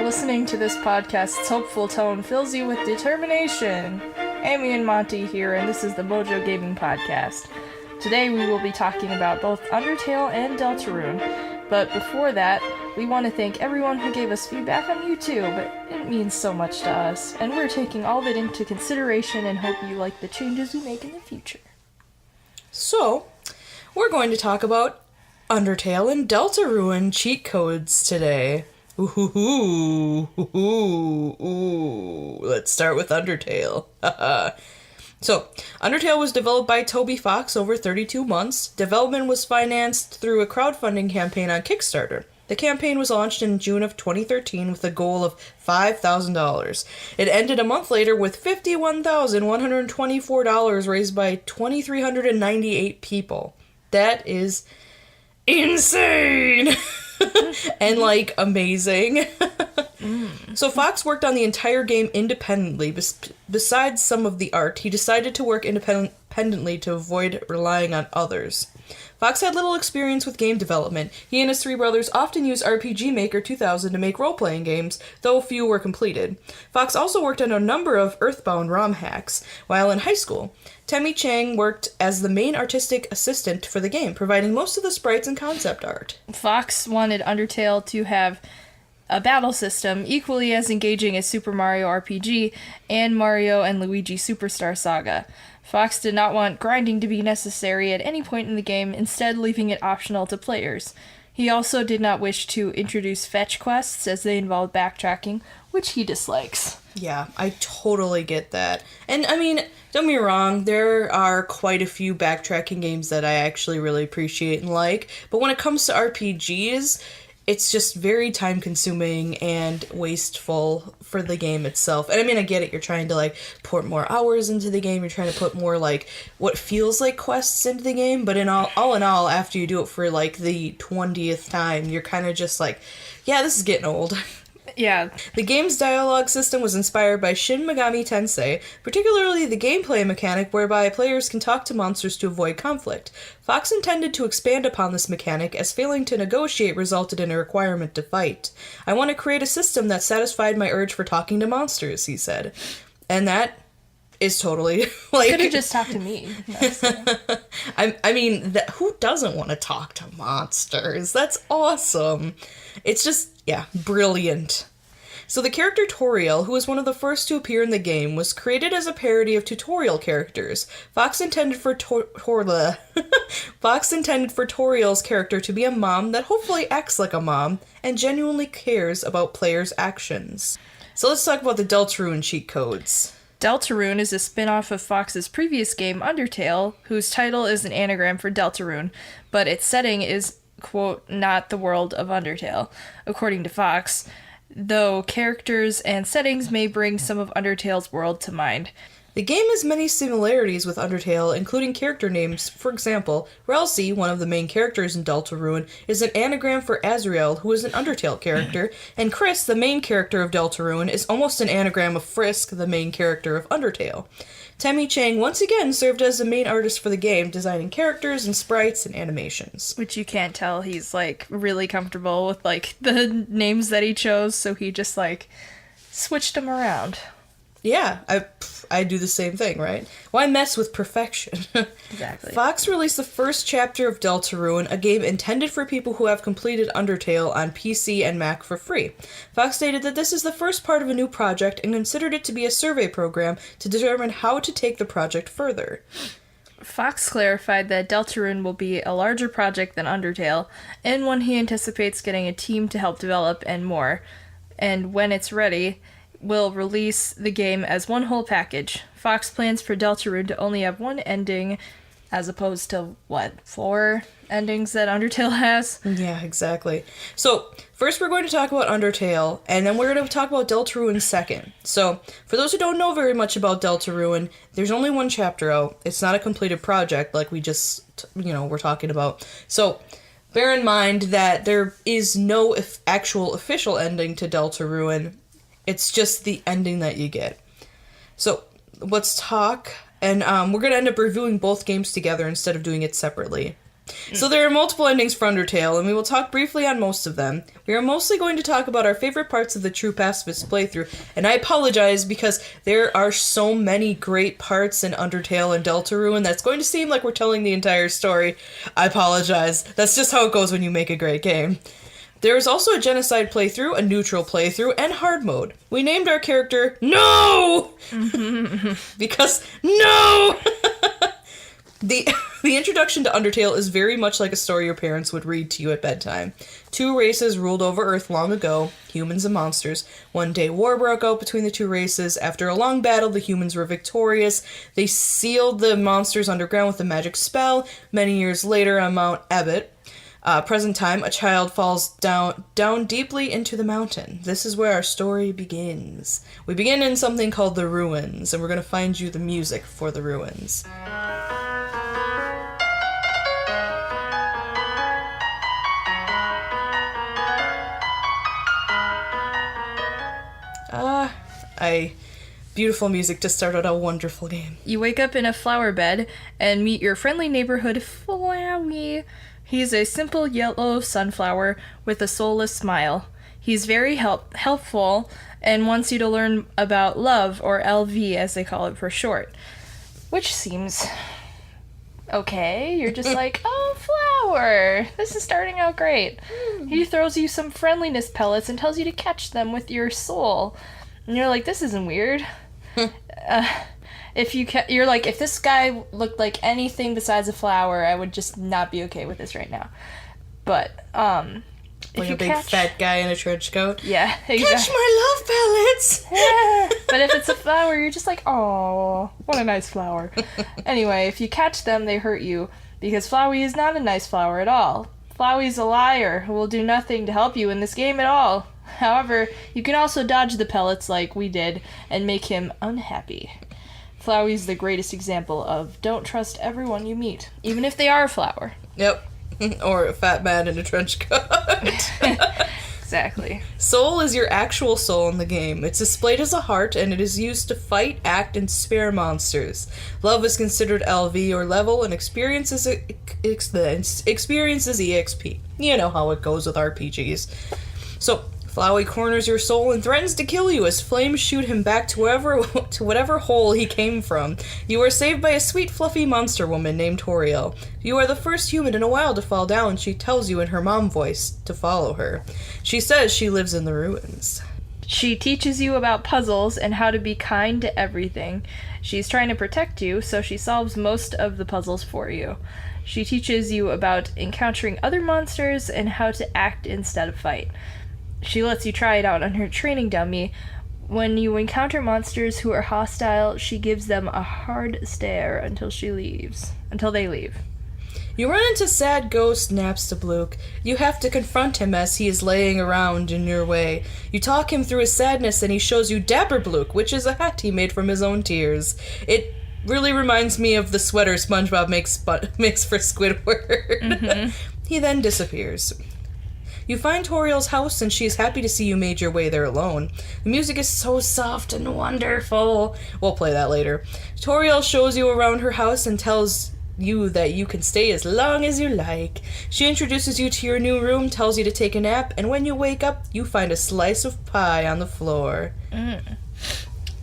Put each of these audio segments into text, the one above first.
Listening to this podcast's hopeful tone fills you with determination. Amy and Monty here, and this is the MojoGaming podcast. Today we will be talking about both Undertale and Deltarune, but before that, we want to thank everyone who gave us feedback on YouTube. It means so much to us, and we're taking all of it into consideration and hope you like the changes we make in the future. So, we're going to talk about Undertale and Deltarune cheat codes today. Ooh. Let's start with Undertale. So, Undertale was developed by Toby Fox over 32 months. Development was financed through a crowdfunding campaign on Kickstarter. The campaign was launched in June of 2013 with a goal of $5,000. It ended a month later with $51,124 raised by 2,398 people. That is insane! And, amazing. So Fox worked on the entire game independently. Besides some of the art, he decided to work independently to avoid relying on others. Fox had little experience with game development. He and his three brothers often used RPG Maker 2000 to make role-playing games, though few were completed. Fox also worked on a number of Earthbound ROM hacks while in high school. Temmie Chang worked as the main artistic assistant for the game, providing most of the sprites and concept art. Fox wanted Undertale to have a battle system equally as engaging as Super Mario RPG and Mario and Luigi Superstar Saga. Fox did not want grinding to be necessary at any point in the game, instead leaving it optional to players. He also did not wish to introduce fetch quests as they involved backtracking, which he dislikes. Yeah, I totally get that. And, don't get me wrong, there are quite a few backtracking games that I actually really appreciate and like, but when it comes to RPGs, it's just very time-consuming and wasteful for the game itself. And I get it, you're trying to, put more hours into the game, you're trying to put more, what feels like quests into the game, but all in all, after you do it for, the 20th time, you're kind of just yeah, this is getting old. Yeah. The game's dialogue system was inspired by Shin Megami Tensei, particularly the gameplay mechanic whereby players can talk to monsters to avoid conflict. Fox intended to expand upon this mechanic, as failing to negotiate resulted in a requirement to fight. I want to create a system that satisfied my urge for talking to monsters, he said. And that is totally, Could have just talked to me. Who doesn't want to talk to monsters? That's awesome. It's just, brilliant. So the character Toriel, who was one of the first to appear in the game, was created as a parody of tutorial characters. Fox intended for Toriel's character to be a mom that hopefully acts like a mom and genuinely cares about players' actions. So let's talk about the Deltarune cheat codes. Deltarune is a spin-off of Fox's previous game, Undertale, whose title is an anagram for Deltarune, but its setting is, quote, not the world of Undertale, according to Fox, though characters and settings may bring some of Undertale's world to mind. The game has many similarities with Undertale, including character names. For example, Ralsei, one of the main characters in Deltarune, is an anagram for Azrael, who is an Undertale character, and Chris, the main character of Deltarune, is almost an anagram of Frisk, the main character of Undertale. Temmie Chang once again served as the main artist for the game, designing characters and sprites and animations. Which you can't tell he's, really comfortable with, the names that he chose, so he just, switched them around. Yeah, I do the same thing, right? Why mess with perfection? Exactly. Fox released the first chapter of Deltarune, a game intended for people who have completed Undertale on PC and Mac for free. Fox stated that this is the first part of a new project and considered it to be a survey program to determine how to take the project further. Fox clarified that Deltarune will be a larger project than Undertale, and one he anticipates getting a team to help develop and more. And when it's ready, will release the game as one whole package. Fox plans for Deltarune to only have one ending, as opposed to, 4 endings that Undertale has? Yeah, exactly. So, first we're going to talk about Undertale, and then we're going to talk about Deltarune second. So, for those who don't know very much about Deltarune, there's only one chapter out. It's not a completed project like we just, we're talking about. So, bear in mind that there is no actual official ending to Deltarune. It's just the ending that you get. So, let's talk, and we're going to end up reviewing both games together instead of doing it separately. So there are multiple endings for Undertale, and we will talk briefly on most of them. We are mostly going to talk about our favorite parts of the True Pacifist playthrough, and I apologize because there are so many great parts in Undertale and Deltarune that's going to seem like we're telling the entire story. I apologize. That's just how it goes when you make a great game. There is also a genocide playthrough, a neutral playthrough, and hard mode. We named our character No! Because no! The introduction to Undertale is very much like a story your parents would read to you at bedtime. Two races ruled over Earth long ago, humans and monsters. One day war broke out between the two races. After a long battle, the humans were victorious. They sealed the monsters underground with a magic spell. Many years later on Mount Abbott, present time, a child falls down deeply into the mountain. This is where our story begins. We begin in something called the Ruins, and we're going to find you the music for the Ruins. Beautiful music to start out a wonderful game. You wake up in a flower bed and meet your friendly neighborhood Flowey. He's a simple yellow sunflower with a soulless smile. He's very helpful and wants you to learn about love, or LV as they call it for short. Which seems okay. You're just like, oh, flower. This is starting out great. He throws you some friendliness pellets and tells you to catch them with your soul. And you're like, this isn't weird. You're like, if this guy looked like anything besides a flower, I would just not be okay with this right now. But, like a big fat guy in a trench coat? Yeah, exactly. Catch my love pellets! Yeah. But if it's a flower, you're just like, oh, what a nice flower. Anyway, if you catch them, they hurt you, because Flowey is not a nice flower at all. Flowey's a liar who will do nothing to help you in this game at all. However, you can also dodge the pellets like we did and make him unhappy. Flowey's the greatest example of don't trust everyone you meet, even if they are a flower. Yep. Or a fat man in a trench coat. Exactly. Soul is your actual soul in the game. It's displayed as a heart, and it is used to fight, act, and spare monsters. Love is considered LV or level, and experience is EXP. You know how it goes with RPGs. So, Flowey corners your soul and threatens to kill you as flames shoot him back to whatever hole he came from. You are saved by a sweet, fluffy monster woman named Toriel. You are the first human in a while to fall down. She tells you in her mom voice to follow her. She says she lives in the ruins. She teaches you about puzzles and how to be kind to everything. She's trying to protect you, so she solves most of the puzzles for you. She teaches you about encountering other monsters and how to act instead of fight. She lets you try it out on her training dummy. When you encounter monsters who are hostile, she gives them a hard stare until they leave. You run into sad ghost Napstablook. You have to confront him as he is laying around in your way. You talk him through his sadness and he shows you Dapperblook, which is a hat he made from his own tears. It really reminds me of the sweater SpongeBob makes for Squidward. Mm-hmm. He then disappears. You find Toriel's house, and she is happy to see you made your way there alone. The music is so soft and wonderful. We'll play that later. Toriel shows you around her house and tells you that you can stay as long as you like. She introduces you to your new room, tells you to take a nap, and when you wake up, you find a slice of pie on the floor.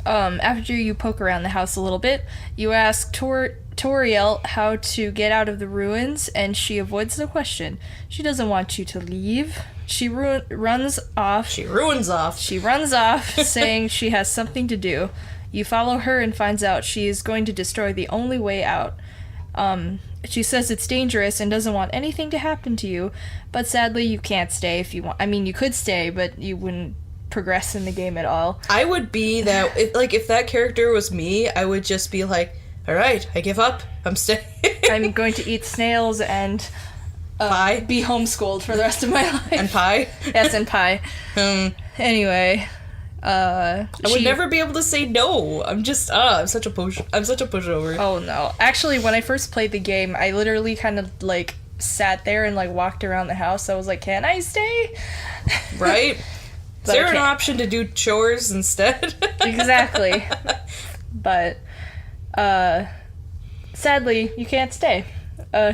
After you poke around the house a little bit, you ask Toriel how to get out of the ruins, and she avoids the question. She doesn't want you to leave. She runs off, saying she has something to do. You follow her and finds out she is going to destroy the only way out. She says it's dangerous and doesn't want anything to happen to you, but sadly you can't stay if you want. I mean, you could stay, but you wouldn't progress in the game at all. I would be that, if that character was me, I would just be like, alright, I give up, I'm staying. I'm going to eat snails and pie? Be homeschooled for the rest of my life. And pie? Yes, and pie. Anyway, I would never be able to say no. I'm just, I'm such a pushover. Oh no. Actually, when I first played the game, I literally kind of, sat there and, walked around the house. I was like, can I stay? Right? Is there an option to do chores instead? Exactly. But, sadly, you can't stay.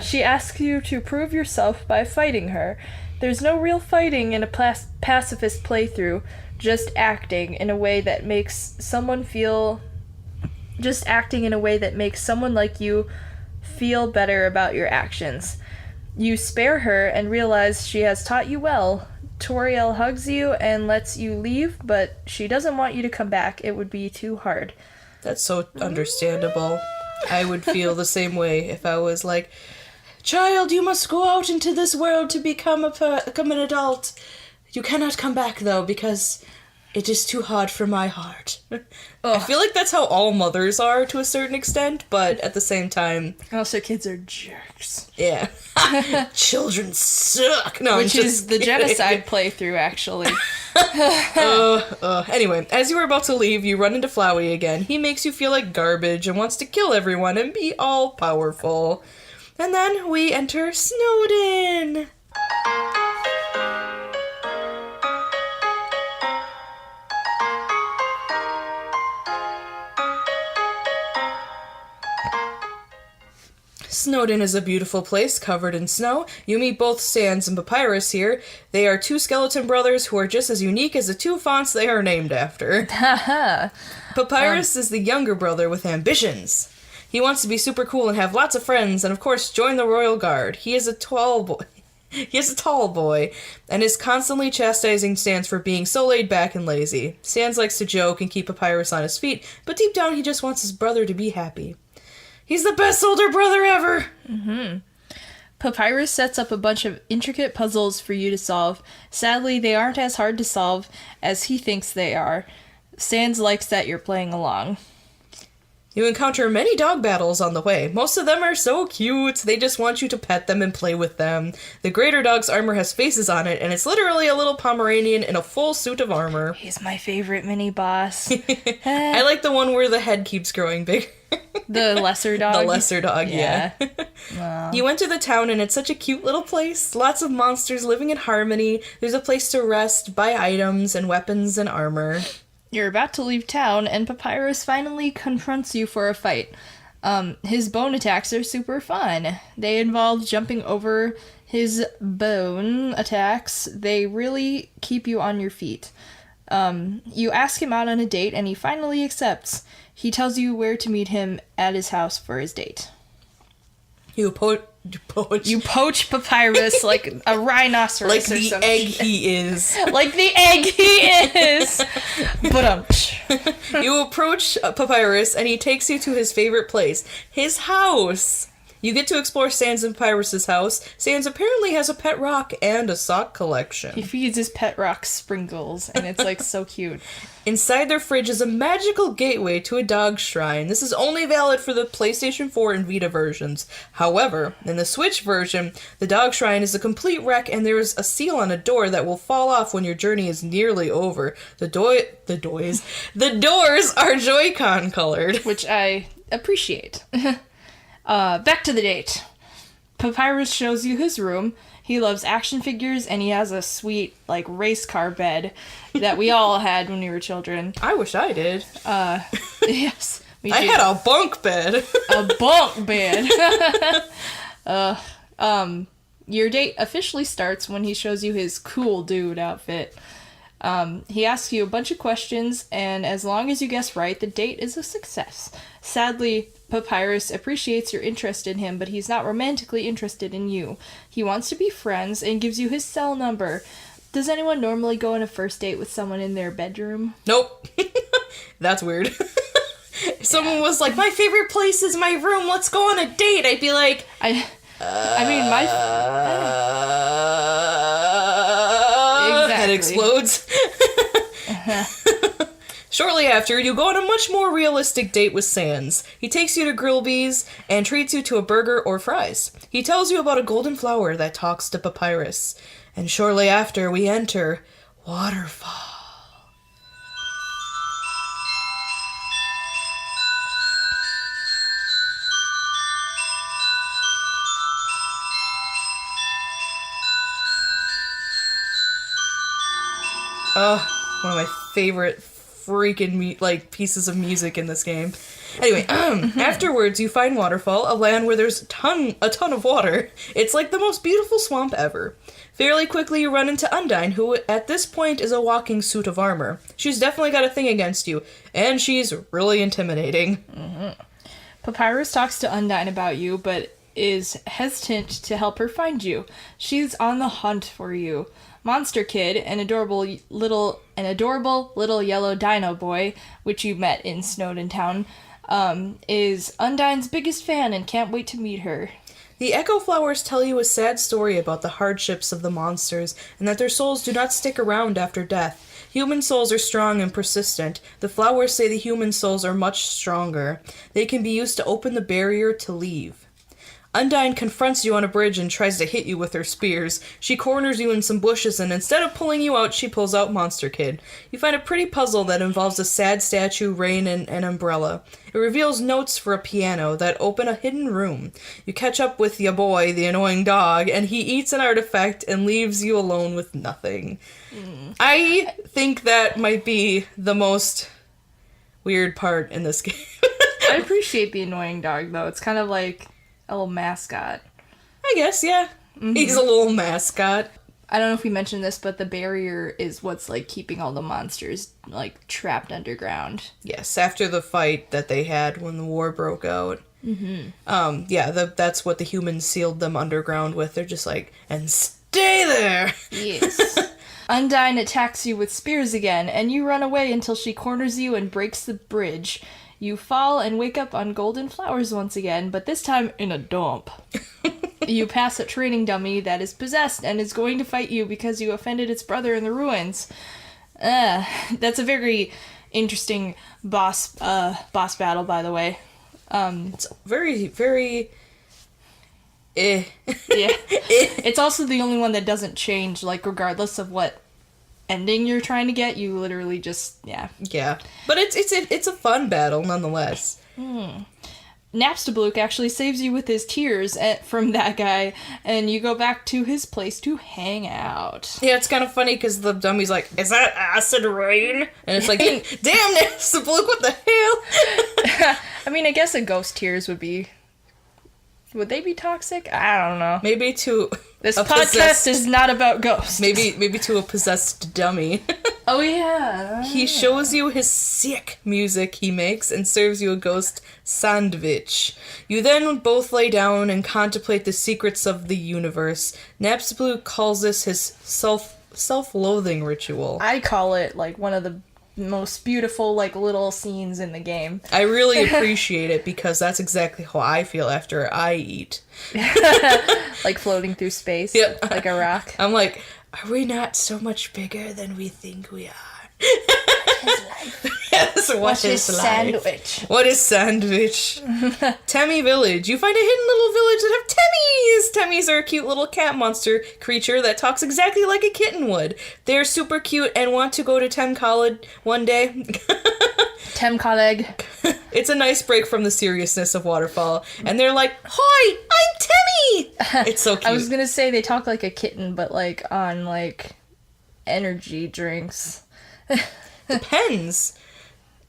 She asks you to prove yourself by fighting her. There's no real fighting in a pacifist playthrough, just acting in a way that makes someone like you feel better about your actions. You spare her and realize she has taught you well. Toriel hugs you and lets you leave, but she doesn't want you to come back. It would be too hard. That's so understandable. I would feel the same way if I was like, child, you must go out into this world to become an adult. You cannot come back, though, because it is too hard for my heart. I feel like that's how all mothers are to a certain extent, but at the same time... Also, kids are jerks. Yeah. Children suck! No, Which is the genocide playthrough, actually. Anyway, as you are about to leave, you run into Flowey again. He makes you feel like garbage and wants to kill everyone and be all-powerful. And then we enter Snowdin! Snowdin is a beautiful place covered in snow. You meet both Sans and Papyrus here. They are two skeleton brothers who are just as unique as the two fonts they are named after. Papyrus is the younger brother with ambitions. He wants to be super cool and have lots of friends and, of course, join the Royal Guard. He is a tall boy, and is constantly chastising Sans for being so laid back and lazy. Sans likes to joke and keep Papyrus on his feet, but deep down he just wants his brother to be happy. He's the best older brother ever! Mm-hmm. Papyrus sets up a bunch of intricate puzzles for you to solve. Sadly, they aren't as hard to solve as he thinks they are. Sans likes that you're playing along. You encounter many dog battles on the way. Most of them are so cute, they just want you to pet them and play with them. The greater dog's armor has faces on it, and it's literally a little Pomeranian in a full suit of armor. He's my favorite mini-boss. I like the one where the head keeps growing bigger. The lesser dog? The lesser dog, yeah. You enter the town, and it's such a cute little place. Lots of monsters living in harmony. There's a place to rest, buy items, and weapons and armor. You're about to leave town, and Papyrus finally confronts you for a fight. His bone attacks are super fun. They involve jumping over his bone attacks. They really keep you on your feet. You ask him out on a date, and he finally accepts. He tells you where to meet him at his house for his date. You poach Papyrus like a rhinoceros like or the something. egg he is. Like the egg he is! But You approach Papyrus, and he takes you to his favorite place, his house. You get to explore Sans and Papyrus's house. Sans apparently has a pet rock and a sock collection. He feeds his pet rock sprinkles, and it's like so cute. Inside their fridge is a magical gateway to a dog shrine. This is only valid for the PlayStation 4 and Vita versions. However, in the Switch version, the dog shrine is a complete wreck, and there is a seal on a door that will fall off when your journey is nearly over. The doors are Joy-Con colored. Which I appreciate. Back to the date. Papyrus shows you his room. He loves action figures, and he has a sweet, like, race car bed that we all had when we were children. I wish I did. Yes. I had a bunk bed. A bunk bed. Your date officially starts when he shows you his cool dude outfit. He asks you a bunch of questions, and as long as you guess right, the date is a success. Sadly, Papyrus appreciates your interest in him, but he's not romantically interested in you. He wants to be friends and gives you his cell number. Does anyone normally go on a first date with someone in their bedroom? Nope. That's weird. If someone was like, my favorite place is my room, let's go on a date, I'd be like... Exactly. Head explodes. Shortly after, you go on a much more realistic date with Sans. He takes you to Grillby's and treats you to a burger or fries. He tells you about a golden flower that talks to Papyrus. And shortly after, we enter Waterfall. Oh, one of my favorite freaking pieces of music in this game. Anyway, afterwards you find Waterfall, a land where there's a ton of water. It's like the most beautiful swamp ever. Fairly quickly you run into Undyne, who at this point is a walking suit of armor. She's definitely got a thing against you, and she's really intimidating. Mm-hmm. Papyrus talks to Undyne about you, but is hesitant to help her find you. She's on the hunt for you. Monster Kid, an adorable little yellow dino boy, which you met in Snowdon Town, is Undyne's biggest fan and can't wait to meet her. The Echo Flowers tell you a sad story about the hardships of the monsters, and that their souls do not stick around after death. Human souls are strong and persistent. The flowers say the human souls are much stronger. They can be used to open the barrier to leave. Undyne confronts you on a bridge and tries to hit you with her spears. She corners you in some bushes, and instead of pulling you out, she pulls out Monster Kid. You find a pretty puzzle that involves a sad statue, rain, and an umbrella. It reveals notes for a piano that open a hidden room. You catch up with ya boy, the annoying dog, and he eats an artifact and leaves you alone with nothing. I think that might be the most weird part in this game. I appreciate the annoying dog, though. It's kind of like a little mascot. I guess, yeah. Mm-hmm. He's a little mascot. I don't know if we mentioned this, but the barrier is what's, keeping all the monsters, trapped underground. Yes, after the fight that they had when the war broke out. Mm-hmm. That's what the humans sealed them underground with. They're just and stay there! Yes. Undyne attacks you with spears again, and you run away until she corners you and breaks the bridge. You fall and wake up on golden flowers once again, but this time in a dump. You pass a training dummy that is possessed and is going to fight you because you offended its brother in the ruins. That's a very interesting boss battle, by the way. It's very, very... Yeah. It's also the only one that doesn't change, regardless of what ending you're trying to get, you literally just, yeah. But it's a fun battle nonetheless. Napstablook actually saves you with his tears from that guy, and you go back to his place to hang out. Yeah, it's kind of funny because the dummy's like, is that acid rain? And it's like, damn Napstablook, what the hell? I mean, I guess a ghost tears would they be toxic? I don't know. Maybe to this podcast is not about ghosts. Maybe to a possessed dummy. Oh yeah. He shows you his sick music he makes and serves you a ghost sandwich. You then both lay down and contemplate the secrets of the universe. Napstablook calls this his self-loathing ritual. I call it one of the most beautiful little scenes in the game. I really appreciate it because that's exactly how I feel after I eat. Floating through space. Yep. Like a rock. I'm like, are we not so much bigger than we think we are? What is life? Yes, what is sandwich? What is sandwich? Temmie Village. You find a hidden little village that have Temmies! Temmies are a cute little cat monster creature that talks exactly like a kitten would. They're super cute and want to go to Tem College one day. Tem College. It's a nice break from the seriousness of Waterfall. And they're like, hi, I'm Temmie! It's so cute. I was gonna say they talk like a kitten, but on energy drinks. Depends.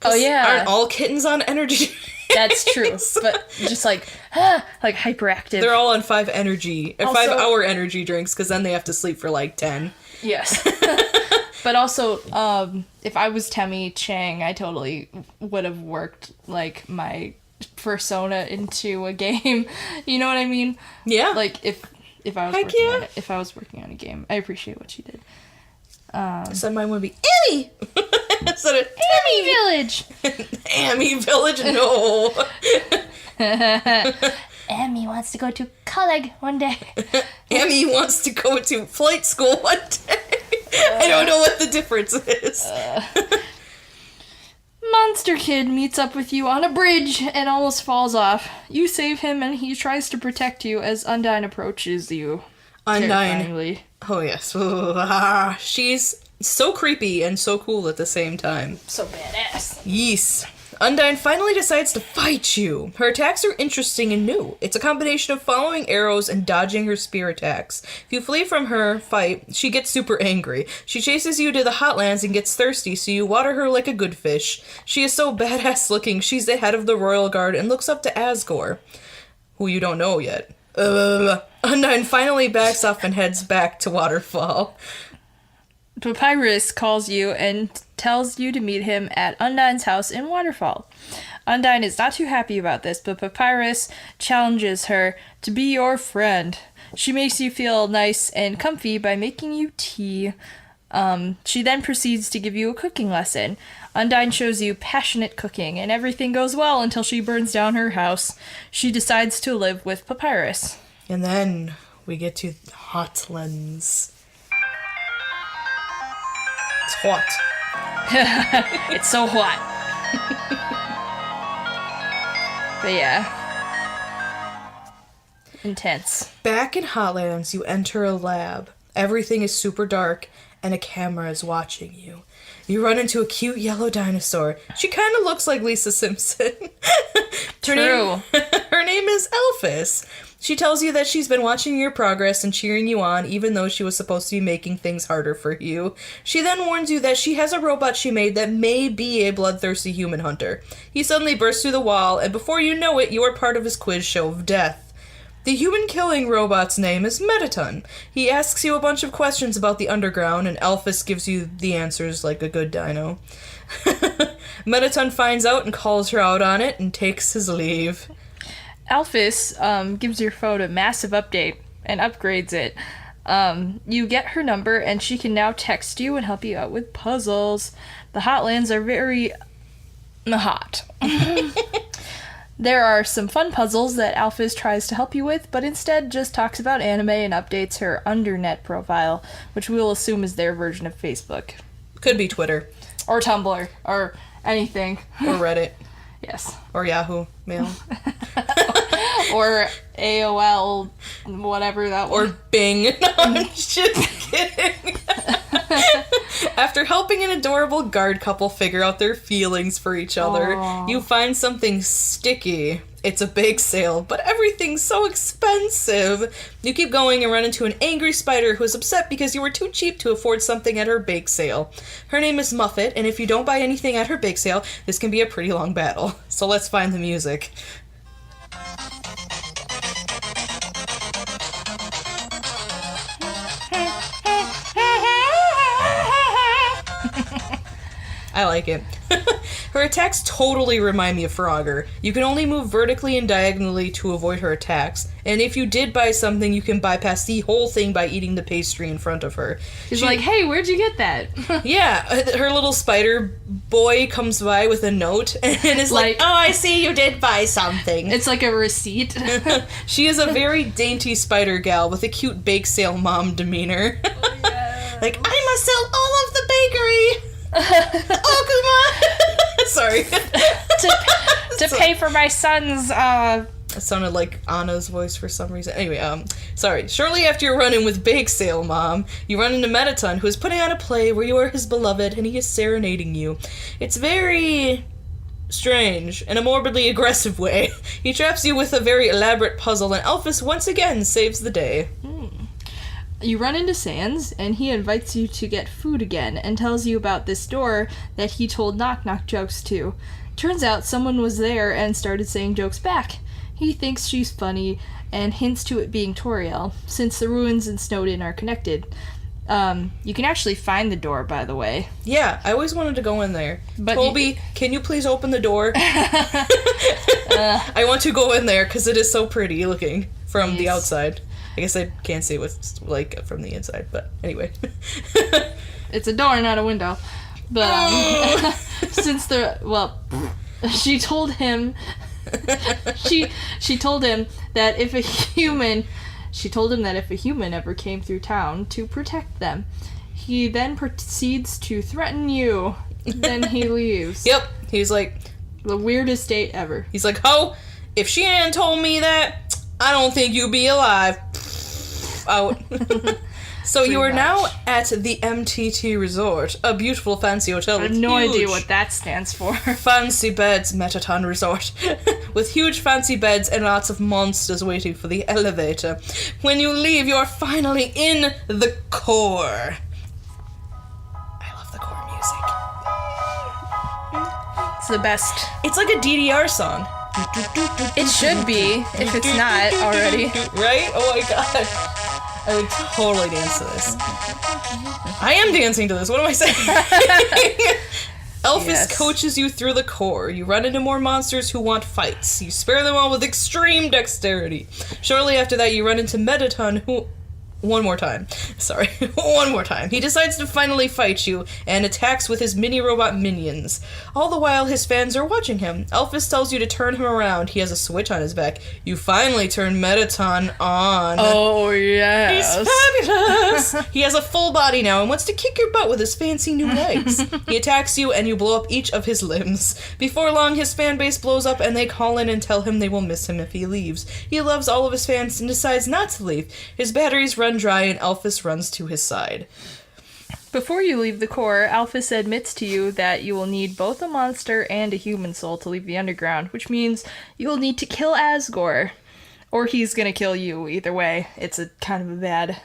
Oh yeah. Aren't all kittens on energy? That's true. But just hyperactive. They're all on 5 hour energy drinks because then they have to sleep for 10. Yes. But also, if I was Temmie Chang, I totally would have worked my persona into a game. You know what I mean? Yeah. If I was working on a game, I appreciate what she did. So mine would be Emmy! Instead of Emmy Village! Emmy Village, no! Emmy wants to go to college one day. Emmy wants to go to flight school one day. I don't know what the difference is. Monster Kid meets up with you on a bridge and almost falls off. You save him and he tries to protect you as Undyne approaches you. Undyne. Oh yes. She's so creepy and so cool at the same time. So badass. Yes. Undyne finally decides to fight you. Her attacks are interesting and new. It's a combination of following arrows and dodging her spear attacks. If you flee from her fight, she gets super angry. She chases you to the hotlands and gets thirsty, so you water her like a good fish. She is so badass looking, she's the head of the royal guard and looks up to Asgore, who you don't know yet. Undyne finally backs off and heads back to Waterfall. Papyrus calls you and tells you to meet him at Undyne's house in Waterfall. Undyne is not too happy about this, but Papyrus challenges her to be your friend. She makes you feel nice and comfy by making you tea. She then proceeds to give you a cooking lesson. Undyne shows you passionate cooking, and everything goes well until she burns down her house. She decides to live with Papyrus. And then we get to Hotlands. It's hot. It's so hot. But yeah. Intense. Back in Hotlands, you enter a lab. Everything is super dark, and a camera is watching you. You run into a cute yellow dinosaur. She kind of looks like Lisa Simpson. True. Her name is Elphys. She tells you that she's been watching your progress and cheering you on, even though she was supposed to be making things harder for you. She then warns you that she has a robot she made that may be a bloodthirsty human hunter. He suddenly bursts through the wall, and before you know it, you are part of his quiz show of death. The human-killing robot's name is Metaton. He asks you a bunch of questions about the underground, and Elphys gives you the answers like a good dino. Metaton finds out and calls her out on it and takes his leave. Elphys gives your phone a massive update and upgrades it. You get her number, and she can now text you and help you out with puzzles. The Hotlands are very hot. There are some fun puzzles that Elphys tries to help you with, but instead just talks about anime and updates her Undernet profile, which we'll assume is their version of Facebook. Could be Twitter. Or Tumblr. Or anything. Or Reddit. Yes. Or Yahoo Mail. Or AOL, whatever that was. Or Bing. No, I'm just kidding. After helping an adorable guard couple figure out their feelings for each other, you find something sticky. It's a bake sale, but everything's so expensive. You keep going and run into an angry spider who is upset because you were too cheap to afford something at her bake sale. Her name is Muffet, and if you don't buy anything at her bake sale, this can be a pretty long battle. So let's find the music. I like it. Her attacks totally remind me of Frogger. You can only move vertically and diagonally to avoid her attacks, and if you did buy something, you can bypass the whole thing by eating the pastry in front of her. She's like, hey, where'd you get that? Yeah, her little spider boy comes by with a note and is like, oh, I see you did buy something. It's like a receipt. She is a very dainty spider gal with a cute bake sale mom demeanor. Yeah. Like, I must sell all of the bakery. Oh, come on! Sorry. to pay for my son's, It sounded like Anna's voice for some reason. Anyway, sorry. Shortly after your run-in with Bake Sale Mom, you run into Metaton, who is putting on a play where you are his beloved, and he is serenading you. It's very strange, in a morbidly aggressive way. He traps you with a very elaborate puzzle, and Elphys once again saves the day. You run into Sans, and he invites you to get food again, and tells you about this door that he told knock-knock jokes to. Turns out someone was there and started saying jokes back. He thinks she's funny, and hints to it being Toriel, since the ruins in Snowdin are connected. You can actually find the door, by the way. Yeah, I always wanted to go in there. But Toby, can you please open the door? I want to go in there, because it is so pretty looking from the outside. I guess I can't see what's like from the inside, but anyway. It's a door, not a window. But she told him she told him that if a human ever came through town to protect them. He then proceeds to threaten you. Then he leaves. Yep. He's like the weirdest date ever. He's like, "Ho, if she hadn't told me that, I don't think you'd be alive." Out. So you are now at the MTT Resort, a beautiful fancy hotel. I have no idea what that stands for. Fancy Beds Metaton Resort. With huge fancy beds and lots of monsters waiting for the elevator. When you leave, you're finally in the core. I love the core music. It's the best. It's like a DDR song. It should be, if it's not already. Right? Oh my god. I would totally dance to this. I am dancing to this. What am I saying? Elphys coaches you through the core. You run into more monsters who want fights. You spare them all with extreme dexterity. Shortly after that, you run into Metaton, who... One more time. He decides to finally fight you and attacks with his mini-robot minions. All the while, his fans are watching him. Elphys tells you to turn him around. He has a switch on his back. You finally turn Metaton on. Oh, yes. He's fabulous! He has a full body now and wants to kick your butt with his fancy new legs. He attacks you and you blow up each of his limbs. Before long, his fan base blows up and they call in and tell him they will miss him if he leaves. He loves all of his fans and decides not to leave. His batteries run dry and Elphys runs to his side. Before you leave the core, Elphys admits to you that you will need both a monster and a human soul to leave the underground, which means you will need to kill Asgore. Or he's gonna kill you. Either way, it's a kind of a bad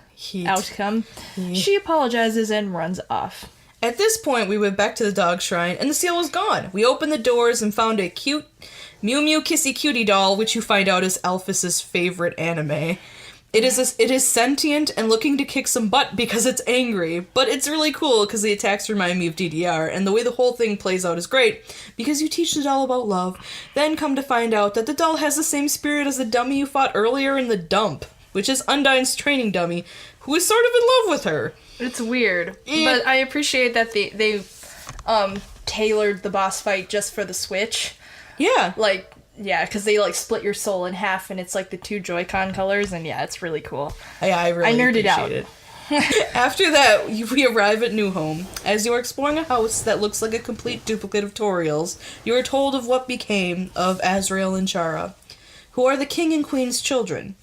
outcome. She apologizes and runs off. At this point, we went back to the dog shrine, and the seal was gone. We opened the doors and found a cute Mew Mew Kissy Cutie doll, which you find out is Elphys' favorite anime. It is sentient and looking to kick some butt because it's angry, but it's really cool because the attacks remind me of DDR, and the way the whole thing plays out is great because you teach the doll about love, then come to find out that the doll has the same spirit as the dummy you fought earlier in the dump, which is Undyne's training dummy, who is sort of in love with her. It's weird, but I appreciate that they tailored the boss fight just for the Switch. Yeah. Yeah, because they, split your soul in half, and it's, the two Joy-Con colors, and yeah, it's really cool. Yeah, I really nerded appreciate it. After that, we arrive at New Home. As you are exploring a house that looks like a complete duplicate of Toriel's, you are told of what became of Azrael and Chara, who are the king and queen's children.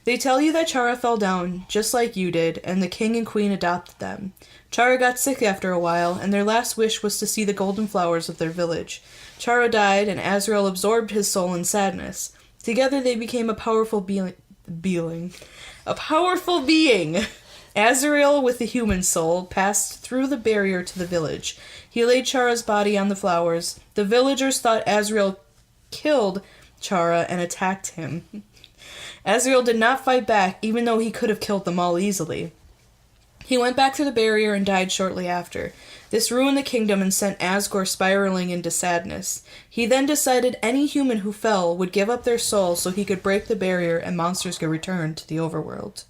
They tell you that Chara fell down, just like you did, and the king and queen adopted them. Chara got sick after a while, and their last wish was to see the golden flowers of their village. Chara died, and Azrael absorbed his soul in sadness. Together they became a powerful being. Azrael, with the human soul, passed through the barrier to the village. He laid Chara's body on the flowers. The villagers thought Azrael killed Chara and attacked him. Azrael did not fight back, even though he could have killed them all easily. He went back through the barrier and died shortly after. This ruined the kingdom and sent Asgore spiraling into sadness. He then decided any human who fell would give up their soul so he could break the barrier and monsters could return to the overworld.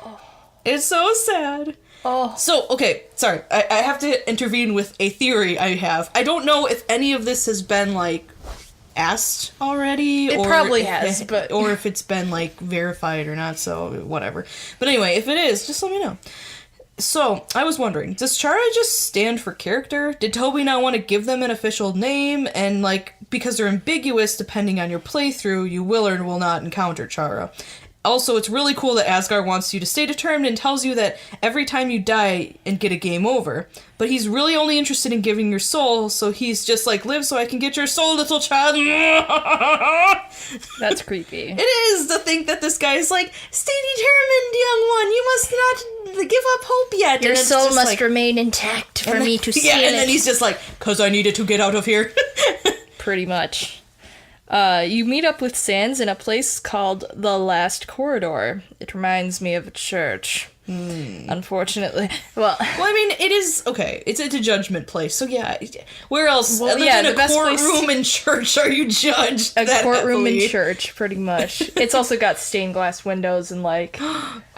Oh. It's so sad. Oh. So, okay, sorry. I have to intervene with a theory I have. I don't know if any of this has been, asked already. It probably has, but... Or if it's been, verified or not, so whatever. But anyway, if it is, just let me know. So, I was wondering, does Chara just stand for character? Did Toby not want to give them an official name? And, because they're ambiguous depending on your playthrough, you will or will not encounter Chara. Also, it's really cool that Asgard wants you to stay determined and tells you that every time you die and get a game over. But he's really only interested in giving your soul, so he's just live so I can get your soul, little child. That's creepy. It is to think that this guy is stay determined, young one. You must not give up hope yet. Your soul must remain intact for me to see it. Yeah, and then he's just 'cause I needed to get out of here. Pretty much. You meet up with Sans in a place called the Last Corridor. It reminds me of a church. Unfortunately. Well, I mean, it is, okay, it's a judgment place, so yeah, where else, well, other than a courtroom and church, are you judged? A courtroom and church, pretty much. It's also got stained glass windows and I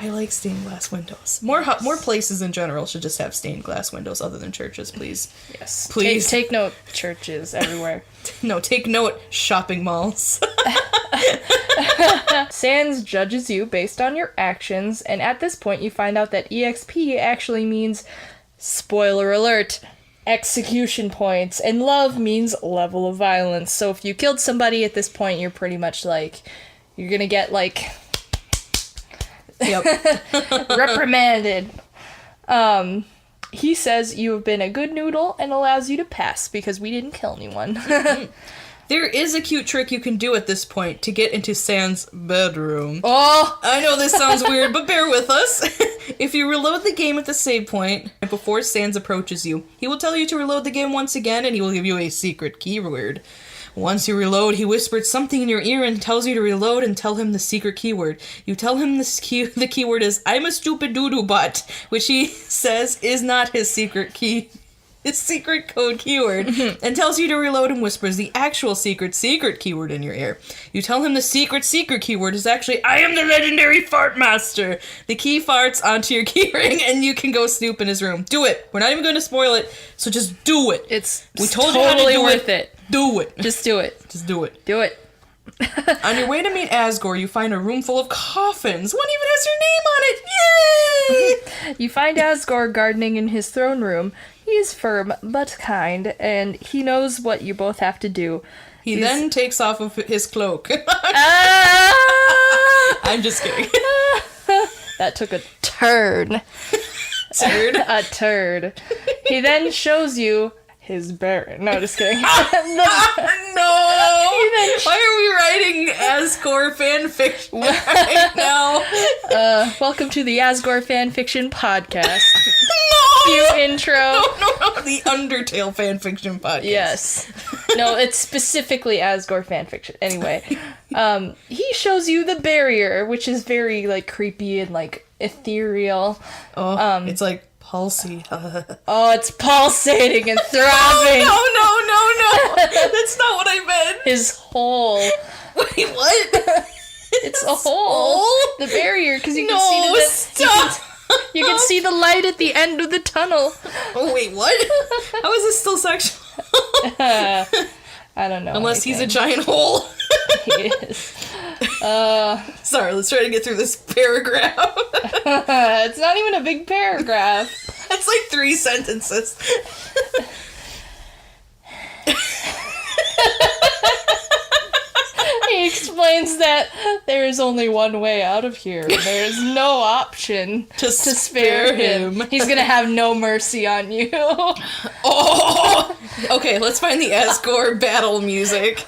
like stained glass windows. More places in general should just have stained glass windows other than churches, please. Yes. Please. Take note, churches everywhere. No, take note, shopping malls. Sans judges you based on your actions, and at this point you find out that EXP actually means, spoiler alert, execution points, and love means level of violence. So if you killed somebody at this point, you're pretty much you're gonna get yep. reprimanded. He says you have been a good noodle and allows you to pass because we didn't kill anyone. There is a cute trick you can do at this point to get into Sans' bedroom. Oh! I know this sounds weird, but bear with us. If you reload the game at the save point, and before Sans approaches you, he will tell you to reload the game once again, and he will give you a secret keyword. Once you reload, he whispers something in your ear and tells you to reload and tell him the secret keyword. You tell him the keyword is, I'm a stupid doo-doo butt, which he says is not his secret code keyword, and tells you to reload and whispers the actual secret keyword in your ear. You tell him the secret keyword is actually, I am the legendary fart master. The key farts onto your keyring and you can go snoop in his room. Do it. We're not even going to spoil it, so just do it. We told you how to do worth it. Do it. Just do it. Just do it. Do it. On your way to meet Asgore, you find a room full of coffins. One even has your name on it. Yay! You find Asgore gardening in his throne room. He's firm but kind, and he knows what you both have to do. He then takes off of his cloak. I'm just kidding. That took a turn. A turd. He then shows you his bear. No, just kidding. No! Why are we writing Asgore fanfiction right now? Welcome to the Asgore fanfiction podcast. No! You intro. No, the Undertale fanfiction podcast. Yes. No, it's specifically Asgore fanfiction. Anyway, he shows you the barrier, which is very, like, creepy and, like, ethereal. Oh, it's like pulsy. Oh, it's pulsating and throbbing. No. That's not what I meant. His hole. Wait, what? It's a hole. The barrier, because you can see you can see the light at the end of the tunnel. Oh, wait, what? How is this still sexual? I don't know. Unless he's a giant hole. He is. Sorry, let's try to get through this paragraph. It's not even a big paragraph. It's like 3 sentences. He explains that there is only one way out of here. There is no option to spare him. He's gonna have no mercy on you. Oh! Okay, let's find the Asgore battle music.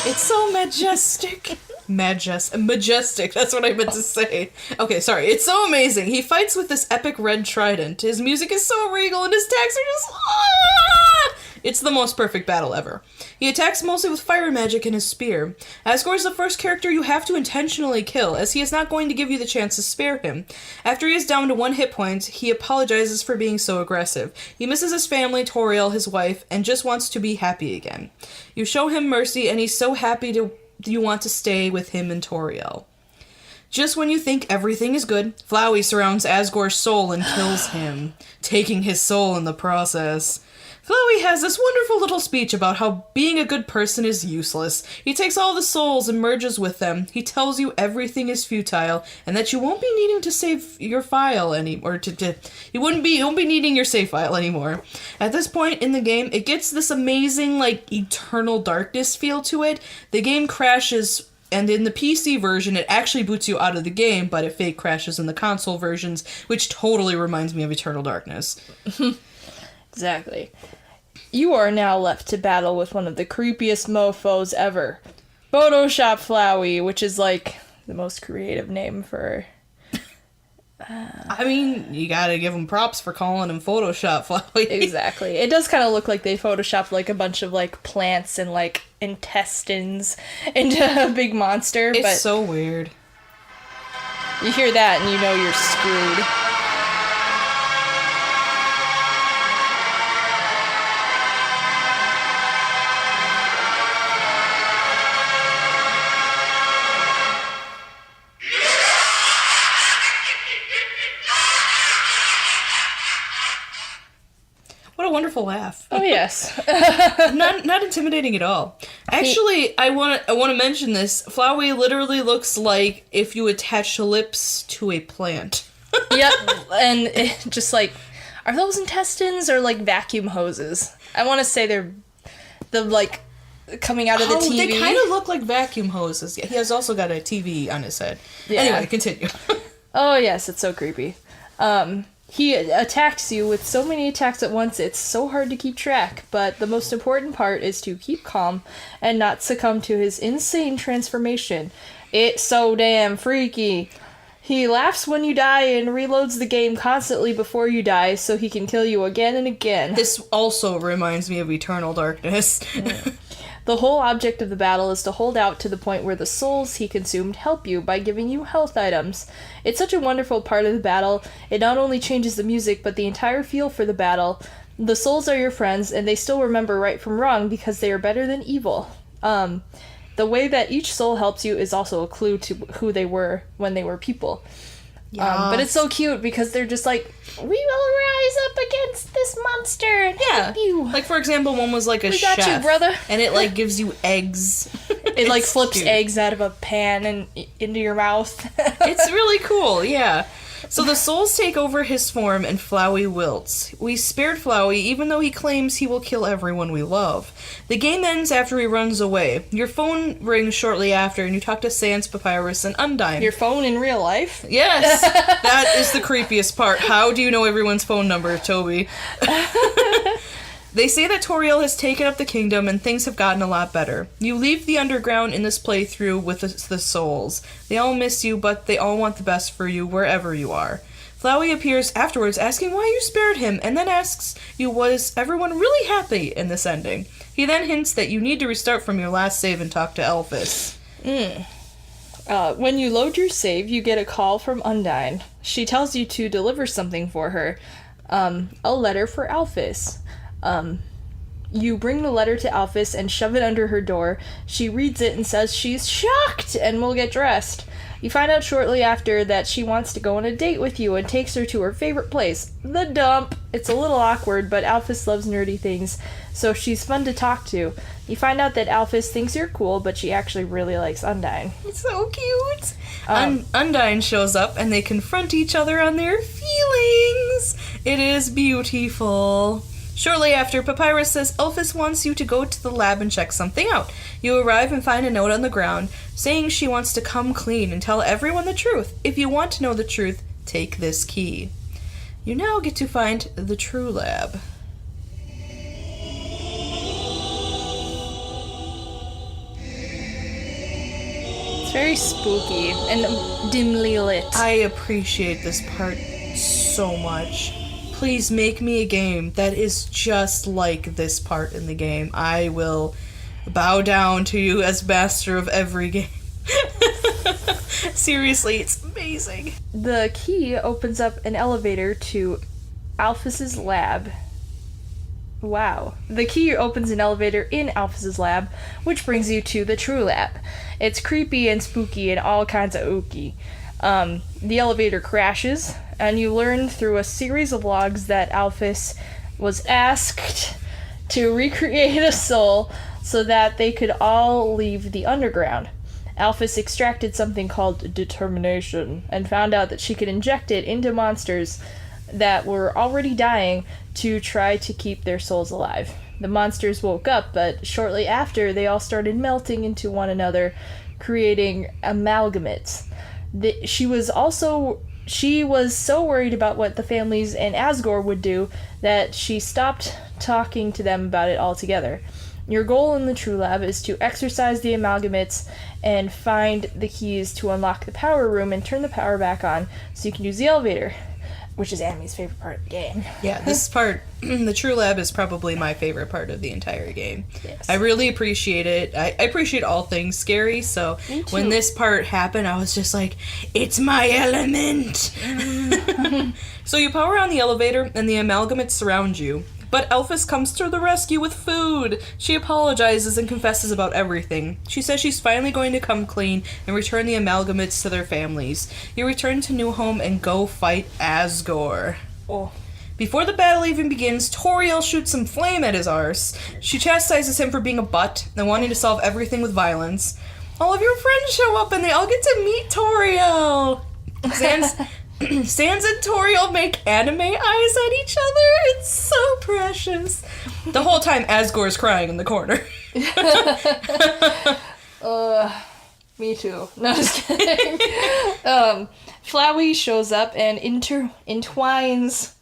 It's so majestic. Majestic, that's what I meant to say. Okay, sorry. It's so amazing. He fights with this epic red trident. His music is so regal and his attacks are just... It's the most perfect battle ever. He attacks mostly with fire magic and his spear. Asgore is the first character you have to intentionally kill, as he is not going to give you the chance to spare him. After he is down to 1 hit point, he apologizes for being so aggressive. He misses his family, Toriel, his wife, and just wants to be happy again. You show him mercy, and he's so happy you want to stay with him and Toriel. Just when you think everything is good, Flowey surrounds Asgore's soul and kills him, taking his soul in the process. Flowey has this wonderful little speech about how being a good person is useless. He takes all the souls and merges with them. He tells you everything is futile and that you won't be needing to save your file anymore. You won't be needing your save file anymore. At this point in the game, it gets this amazing, like, eternal darkness feel to it. The game crashes, and in the PC version, it actually boots you out of the game, but it fake crashes in the console versions, which totally reminds me of Eternal Darkness. Exactly. You are now left to battle with one of the creepiest mofos ever. Photoshop Flowey, which is, like, the most creative name for... I mean, you gotta give him props for calling him Photoshop Flowey. Exactly. It does kind of look like they photoshopped, like, a bunch of, like, plants and, like, intestines into a big monster. It's but so weird. You hear that and you know you're screwed. What a wonderful laugh. Oh, yes. not intimidating at all. Actually, I want to mention this. Flowey literally looks like if you attach lips to a plant. Yep, and it just like, Are those intestines or, like, vacuum hoses? I want to say they're the, like, coming out of the TV. They kind of look like vacuum hoses. He has also got a TV on his head. Yeah. Anyway, continue. Oh, yes, it's so creepy. He attacks you with so many attacks at once, it's so hard to keep track, but the most important part is to keep calm and not succumb to his insane transformation. It's so damn freaky. He laughs when you die and reloads the game constantly before you die so he can kill you again and again. This also reminds me of Eternal Darkness. The whole object of the battle is to hold out to the point where the souls he consumed help you by giving you health items. It's such a wonderful part of the battle. It not only changes the music, but the entire feel for the battle. The souls are your friends, and they still remember right from wrong because they are better than evil. The way that each soul helps you is also a clue to who they were when they were people. But it's so cute because they're just like, we will rise up against this monster and help you. Like, for example, one was like a chef. We got you, brother. And it, like, gives you eggs. It, like, flips cute. Eggs out of a pan and into your mouth. It's really cool, yeah. So the souls take over his form and Flowey wilts. We spared Flowey even though he claims he will kill everyone we love. The game ends after he runs away. Your phone rings shortly after and you talk to Sans, Papyrus, and Undyne. Your phone in real life? Yes! That is the creepiest part. How do you know everyone's phone number, Toby? They say that Toriel has taken up the kingdom and things have gotten a lot better. You leave the underground in this playthrough with the souls. They all miss you, but they all want the best for you wherever you are. Flowey appears afterwards asking why you spared him, and then asks you was everyone really happy in this ending. He then hints that you need to restart from your last save and talk to Elphys. When you load your save, you get a call from Undyne. She tells you to deliver something for her. A letter for Elphys. You bring the letter to Elphys and shove it under her door. She reads it and says she's shocked and will get dressed. You find out shortly after that she wants to go on a date with you and takes her to her favorite place, the dump. It's a little awkward, but Elphys loves nerdy things, so she's fun to talk to. You find out that Elphys thinks you're cool, but she actually really likes Undyne. It's so cute. Undyne shows up and they confront each other on their feelings. It is beautiful. Shortly after, Papyrus says Elphys wants you to go to the lab and check something out. You arrive and find a note on the ground saying she wants to come clean and tell everyone the truth. If you want to know the truth, take this key. You now get to find the true lab. It's very spooky and dimly lit. I appreciate this part so much. Please make me a game that is just like this part in the game. I will bow down to you as master of every game. Seriously, it's amazing. The key opens up an elevator to Alphys's lab. Wow. The key opens an elevator in Alphys's lab, which brings you to the true lab. It's creepy and spooky and all kinds of ooky. The elevator crashes, and you learn through a series of logs that Alphys was asked to recreate a soul so that they could all leave the underground. Alphys extracted something called determination and found out that she could inject it into monsters that were already dying to try to keep their souls alive. The monsters woke up, but shortly after, they all started melting into one another, creating amalgamates. She was so worried about what the families in Asgore would do that she stopped talking to them about it altogether. Your goal in the True Lab is to exorcise the amalgamates and find the keys to unlock the power room and turn the power back on so you can use the elevator, which is Annie's favorite part of the game. Yeah, this part, the True Lab, is probably my favorite part of the entire game. Yes. I really appreciate it. I appreciate all things scary, so when this part happened, I was just like, it's my element! So you power on the elevator, and the amalgamates surround you. But Elphys comes to the rescue with food. She apologizes and confesses about everything. She says she's finally going to come clean and return the amalgamates to their families. You return to New Home and go fight Asgore. Oh. Before the battle even begins, Toriel shoots some flame at his arse. She chastises him for being a butt and wanting to solve everything with violence. All of your friends show up and they all get to meet Toriel. Sans and Toriel make anime eyes at each other. It's so precious. The whole time Asgore's crying in the corner. Me too. No, just kidding. Flowey shows up and entwines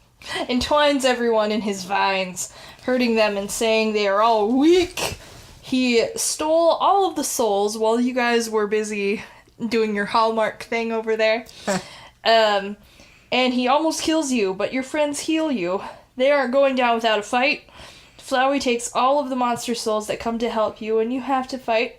everyone in his vines, hurting them and saying they are all weak. He stole all of the souls while you guys were busy doing your Hallmark thing over there. And he almost kills you, but your friends heal you. They aren't going down without a fight. Flowey takes all of the monster souls that come to help you, and you have to fight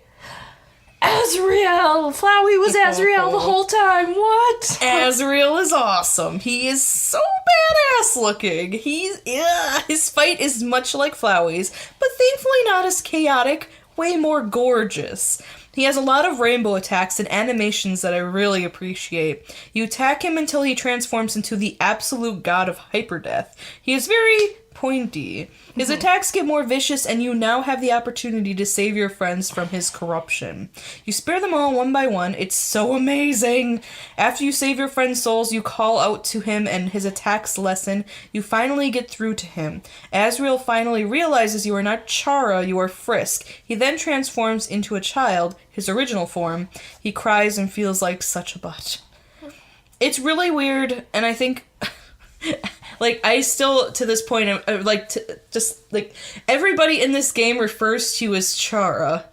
Azrael! Flowey was Azrael the whole time. What? Azrael is awesome. He is so badass looking. His fight is much like Flowey's, but thankfully not as chaotic, way more gorgeous. He has a lot of rainbow attacks and animations that I really appreciate. You attack him until he transforms into the absolute god of hyperdeath. He is very pointy. His attacks get more vicious, and you now have the opportunity to save your friends from his corruption. You spare them all one by one. It's so amazing. After you save your friend's souls, you call out to him, and his attacks lessen. You finally get through to him. Azrael finally realizes you are not Chara, you are Frisk. He then transforms into a child, his original form. He cries and feels like such a butt. It's really weird, and I think... Like, I still, to this point, I like to just, like, everybody in this game refers to you as Chara,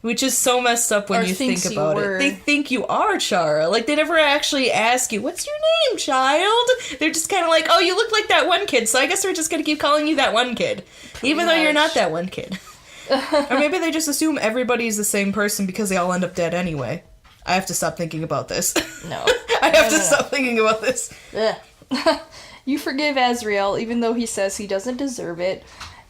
which is so messed up when you think about it. They think you are Chara. Like, they never actually ask you, what's your name, child? They're just kind of like, oh, you look like that one kid, so I guess we're just going to keep calling you that one kid, even though you're not that one kid. Or maybe they just assume everybody's the same person because they all end up dead anyway. I have to stop thinking about this. No. I have to stop thinking about this. You forgive Azrael, even though he says he doesn't deserve it.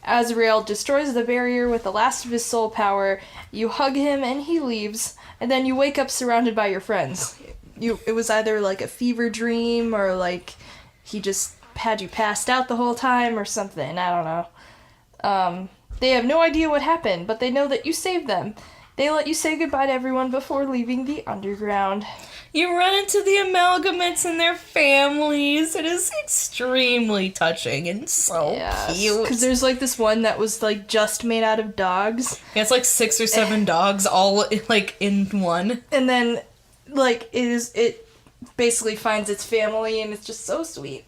Azrael destroys the barrier with the last of his soul power. You hug him and he leaves, and then you wake up surrounded by your friends. It was either like a fever dream, or like he just had you passed out the whole time, or something. I don't know. They have no idea what happened, but they know that you saved them. They let you say goodbye to everyone before leaving the underground. You run into the amalgamates and their families. It is extremely touching and so cute. Because there's like this one that was like just made out of dogs. Yeah, it's like 6 or 7 dogs all like in one. And then like it basically finds its family, and it's just so sweet.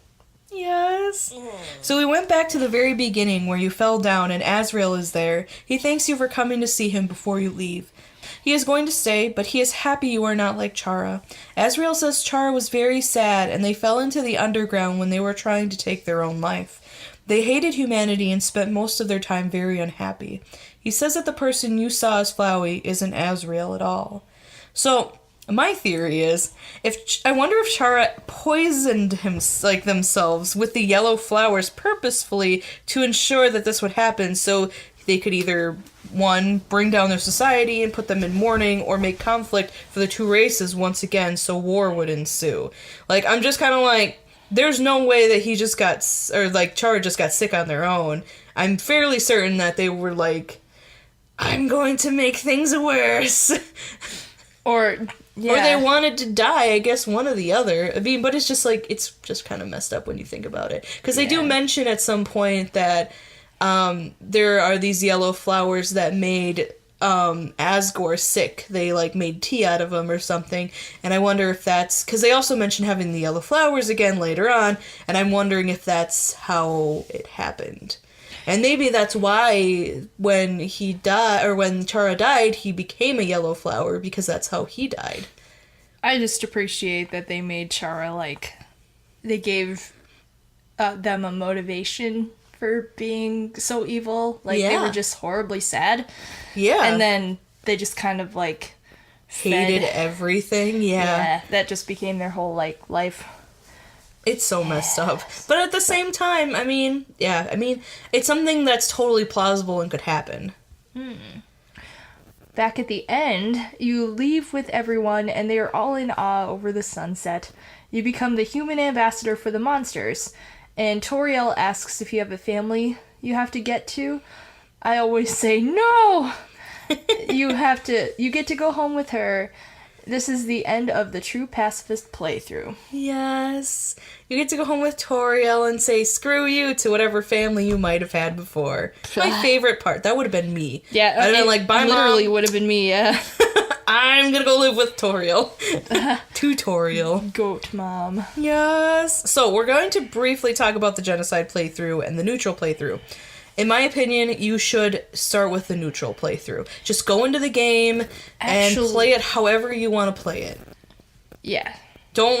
Yes. So we went back to the very beginning where you fell down and Azrael is there. He thanks you for coming to see him before you leave. He is going to stay, but he is happy you are not like Chara. Azrael says Chara was very sad, and they fell into the underground when they were trying to take their own life. They hated humanity and spent most of their time very unhappy. He says that the person you saw as Flowey isn't Azrael at all. So, my theory is, I wonder if Chara poisoned themselves with the yellow flowers purposefully to ensure that this would happen, so they could either, one, bring down their society and put them in mourning, or make conflict for the two races once again so war would ensue. Like, I'm just kind of like, there's no way that he just got, or like, Chara just got sick on their own. I'm fairly certain that they were like, I'm going to make things worse. Or they wanted to die, I guess one or the other. I mean, but it's just like, it's just kind of messed up when you think about it. Because they do mention at some point that there are these yellow flowers that made Asgore sick. They like made tea out of them or something. And I wonder if that's, because they also mention having the yellow flowers again later on, and I'm wondering if that's how it happened. And maybe that's why when he died, or when Chara died, he became a yellow flower, because that's how he died. I just appreciate that they made Chara, like, they gave them a motivation for being so evil. Like, they were just horribly sad. Yeah. And then they just kind of, like, hated everything. Yeah. That just became their whole, like, life. It's so messed up. But at the same time, I mean, it's something that's totally plausible and could happen. Back at the end, you leave with everyone, and they are all in awe over the sunset. You become the human ambassador for the monsters. And Toriel asks if you have a family you have to get to. I always say, no! You get to go home with her. this is the end of the True Pacifist playthrough. Yes. You get to go home with Toriel and say screw you to whatever family you might have had before. My favorite part. That would have been me. Yeah, I'd have been like, bye, literally Mom. would have been me, yeah. I'm gonna go live with Toriel. Tutorial. Goat mom. Yes. So we're going to briefly talk about the genocide playthrough and the neutral playthrough. In my opinion, you should start with the neutral playthrough. Just go into the game and play it however you want to play it. Yeah. Don't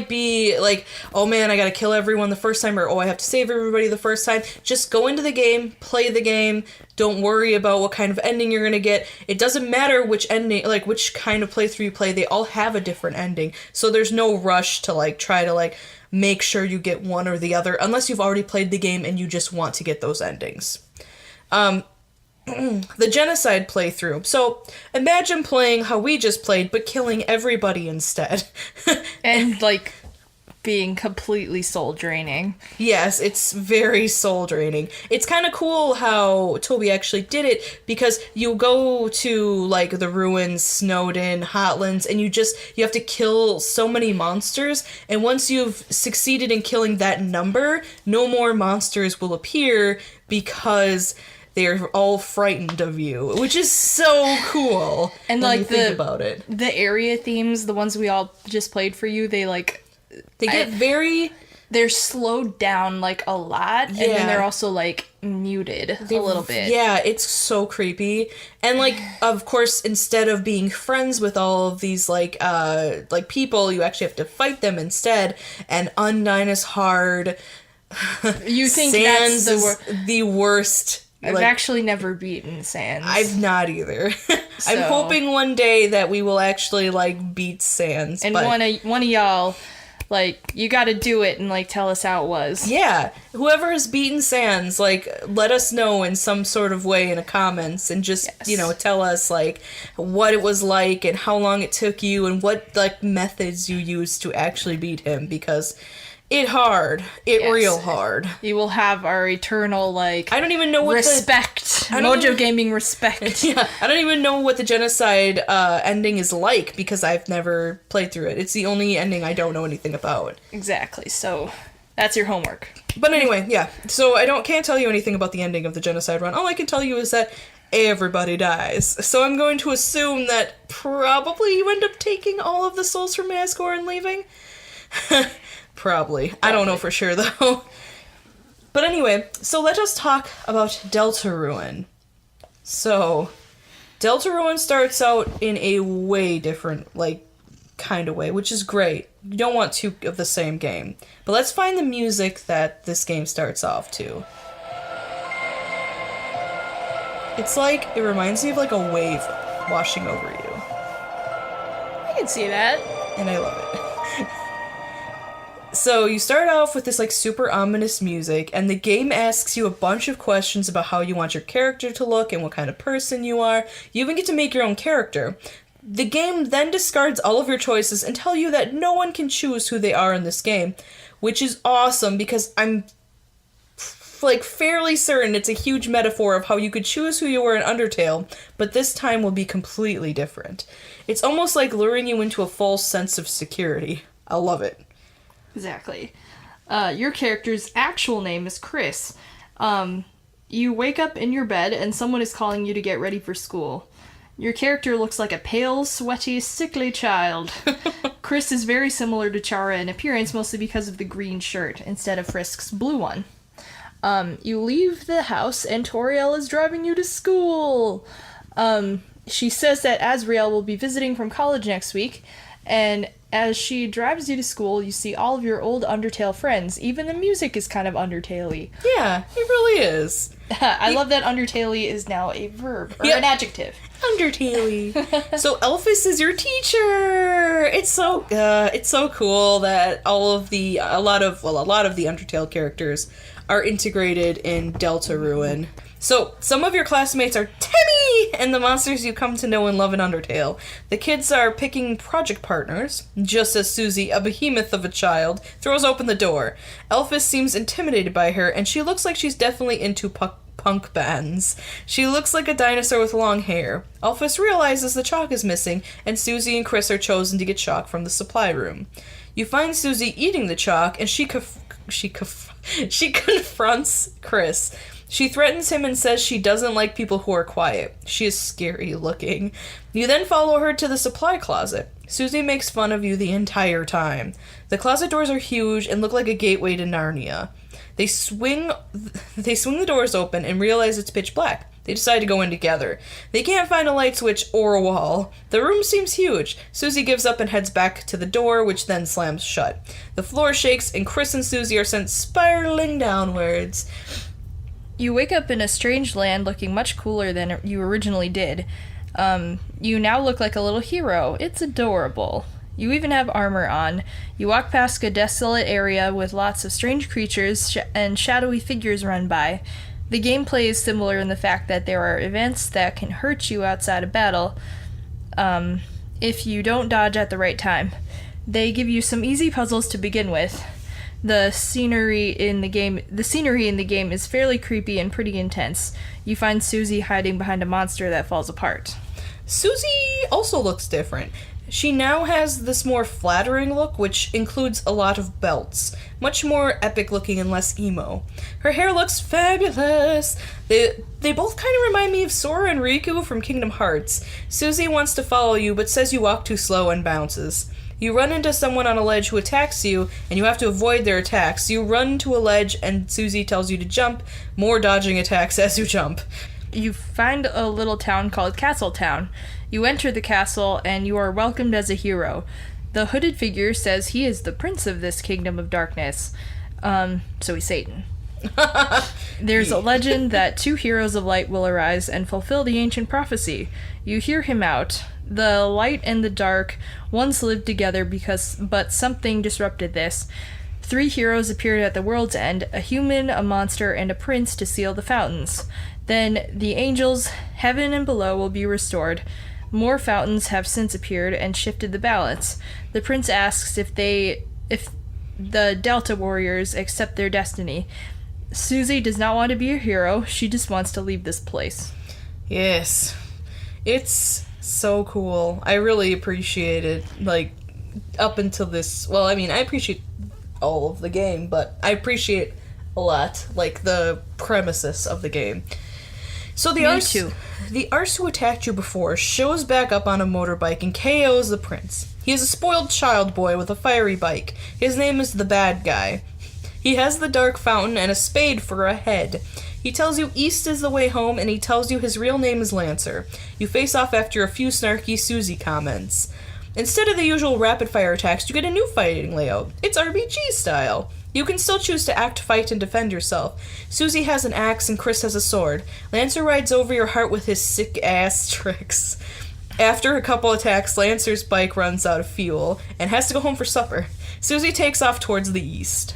be like, oh man, I gotta kill everyone the first time, or oh, I have to save everybody the first time. Just go into the game, play the game. Don't worry about what kind of ending you're gonna get. It doesn't matter which ending, like which kind of playthrough you play. They all have a different ending, so there's no rush to like try to like make sure you get one or the other, unless you've already played the game and you just want to get those endings. The genocide playthrough. So imagine playing how we just played, but killing everybody instead. And, like, being completely soul draining. Yes, it's very soul draining. It's kind of cool how Toby actually did it, because you go to, like, the ruins, Snowden, Hotlands, and you have to kill so many monsters, and once you've succeeded in killing that number, no more monsters will appear, because they're all frightened of you, which is so cool. And when like you think about it, the area themes, the ones we all just played for you, they get they're slowed down like a lot, and then they're also like muted a little bit. Yeah, it's so creepy. And like, of course, instead of being friends with all of these like people, you actually have to fight them instead. And Undyne is hard. You think Sans that's the worst. I've actually never beaten Sans. I've not either. I'm hoping one day that we will actually, like, beat Sans. And one of y'all, like, you gotta do it and, like, tell us how it was. Yeah. Whoever has beaten Sans, like, let us know in some sort of way in the comments, and just, tell us, like, what it was like and how long it took you and what, like, methods you used to actually beat him, because real hard. You will have our eternal, like, I don't even know what respect. MojoGaming respect. Yeah, I don't even know what the genocide ending is like, because I've never played through it. It's the only ending I don't know anything about. Exactly, so that's your homework. But anyway, yeah, so can't tell you anything about the ending of the genocide run. All I can tell you is that everybody dies. So I'm going to assume that probably you end up taking all of the souls from Nazgûl and leaving. Probably. I don't know for sure, though. But anyway, so let us talk about Deltarune. So, Deltarune starts out in a way different, like, kind of way, which is great. You don't want two of the same game. But let's find the music that this game starts off to. It's like, it reminds me of, like, a wave washing over you. I can see that. And I love it. So you start off with this like super ominous music, and the game asks you a bunch of questions about how you want your character to look and what kind of person you are. You even get to make your own character. The game then discards all of your choices and tell you that no one can choose who they are in this game, which is awesome, because I'm like fairly certain it's a huge metaphor of how you could choose who you were in Undertale, but this time will be completely different. It's almost like luring you into a false sense of security. I love it. Exactly. Your character's actual name is Chris. You wake up in your bed and someone is calling you to get ready for school. Your character looks like a pale, sweaty, sickly child. Chris is very similar to Chara in appearance, mostly because of the green shirt instead of Frisk's blue one. You leave the house and Toriel is driving you to school. She says that Asriel will be visiting from college next week, and as she drives you to school, you see all of your old Undertale friends. Even the music is kind of Undertale-y. Yeah, it really is. I love that Undertale-y is now a verb, or an adjective. Undertale-y. So Elphys is your teacher! It's so cool that a lot of the Undertale characters are integrated in Deltarune. So, some of your classmates are Timmy and the monsters you come to know and love in Undertale. The kids are picking project partners, just as Susie, a behemoth of a child, throws open the door. Elphys seems intimidated by her, and she looks like she's definitely into punk bands. She looks like a dinosaur with long hair. Alphys realizes the chalk is missing, and Susie and Chris are chosen to get chalk from the supply room. You find Susie eating the chalk, and she confronts Chris. She threatens him and says she doesn't like people who are quiet. She is scary looking. You then follow her to the supply closet. Susie makes fun of you the entire time. The closet doors are huge and look like a gateway to Narnia. They swing the doors open and realize it's pitch black. They decide to go in together. They can't find a light switch or a wall. The room seems huge. Susie gives up and heads back to the door, which then slams shut. The floor shakes, and Chris and Susie are sent spiraling downwards. You wake up in a strange land looking much cooler than you originally did. You now look like a little hero. It's adorable. You even have armor on. You walk past a desolate area with lots of strange creatures and shadowy figures run by. The gameplay is similar in the fact that there are events that can hurt you outside of battle if you don't dodge at the right time. They give you some easy puzzles to begin with. The scenery in the game is fairly creepy and pretty intense. You find Susie hiding behind a monster that falls apart. Susie also looks different. She now has this more flattering look, which includes a lot of belts. Much more epic looking and less emo. Her hair looks fabulous. They both kind of remind me of Sora and Riku from Kingdom Hearts. Susie wants to follow you, but says you walk too slow and bounces. You run into someone on a ledge who attacks you, and you have to avoid their attacks. You run to a ledge, and Susie tells you to jump. More dodging attacks as you jump. You find a little town called Castletown. You enter the castle, and you are welcomed as a hero. The hooded figure says he is the prince of this kingdom of darkness. So he's Satan. There's a legend that 2 heroes of light will arise and fulfill the ancient prophecy. You hear him out. The light and the dark once lived together but something disrupted this. 3 heroes appeared at the world's end, a human, a monster, and a prince to seal the fountains. Then the angels, heaven and below, will be restored. More fountains have since appeared and shifted the balance. The prince asks if the Delta warriors accept their destiny. Susie does not want to be a hero, she just wants to leave this place. Yes. It's so cool. I really appreciate it. Like, up until this... Well, I mean, I appreciate all of the game, but I appreciate a lot, like, the premises of the game. So the arse who attacked you before shows back up on a motorbike and KOs the prince. He is a spoiled child boy with a fiery bike. His name is the bad guy. He has the dark fountain and a spade for a head. He tells you east is the way home, and he tells you his real name is Lancer. You face off after a few snarky Susie comments. Instead of the usual rapid-fire attacks, you get a new fighting layout. It's RPG style. You can still choose to act, fight, and defend yourself. Susie has an axe and Chris has a sword. Lancer rides over your heart with his sick-ass tricks. After a couple attacks, Lancer's bike runs out of fuel and has to go home for supper. Susie takes off towards the east.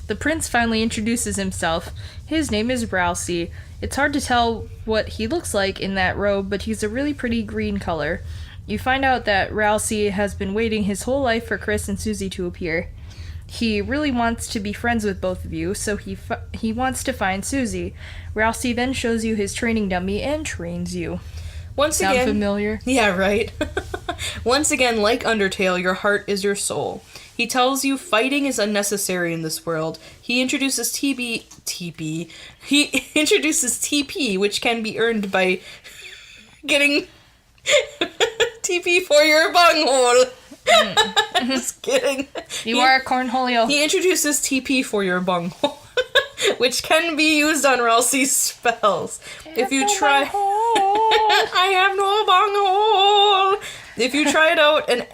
The prince finally introduces himself. His name is Rousey. It's hard to tell what he looks like in that robe, but he's a really pretty green color. You find out that Rousey has been waiting his whole life for Chris and Susie to appear. He really wants to be friends with both of you, so he wants to find Susie. Rousey then shows you his training dummy and trains you. Sound familiar? Yeah, right. Once again, like Undertale, your heart is your soul. He tells you fighting is unnecessary in this world. He introduces TP, which can be earned by getting TP for your bunghole. Just kidding. You are a cornholio. He introduces TP for your bunghole, which can be used on Rousey's spells. If you try... I have no bunghole! If you try it out and...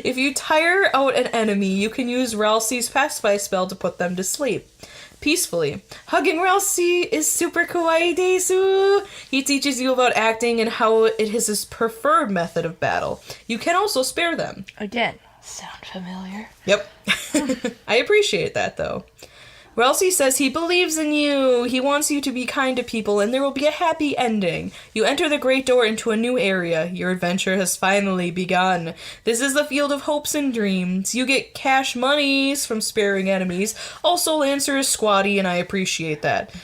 If you tire out an enemy, you can use Rousey's pacify spell to put them to sleep peacefully. Hugging Rousey is super kawaii desu. He teaches you about acting and how it is his preferred method of battle. You can also spare them. Again, sound familiar? Yep. I appreciate that, though. Ralsei says he believes in you. He wants you to be kind to people, and there will be a happy ending. You enter the great door into a new area. Your adventure has finally begun. This is the field of hopes and dreams. You get cash monies from sparing enemies. Also, Lancer is squatty, and I appreciate that.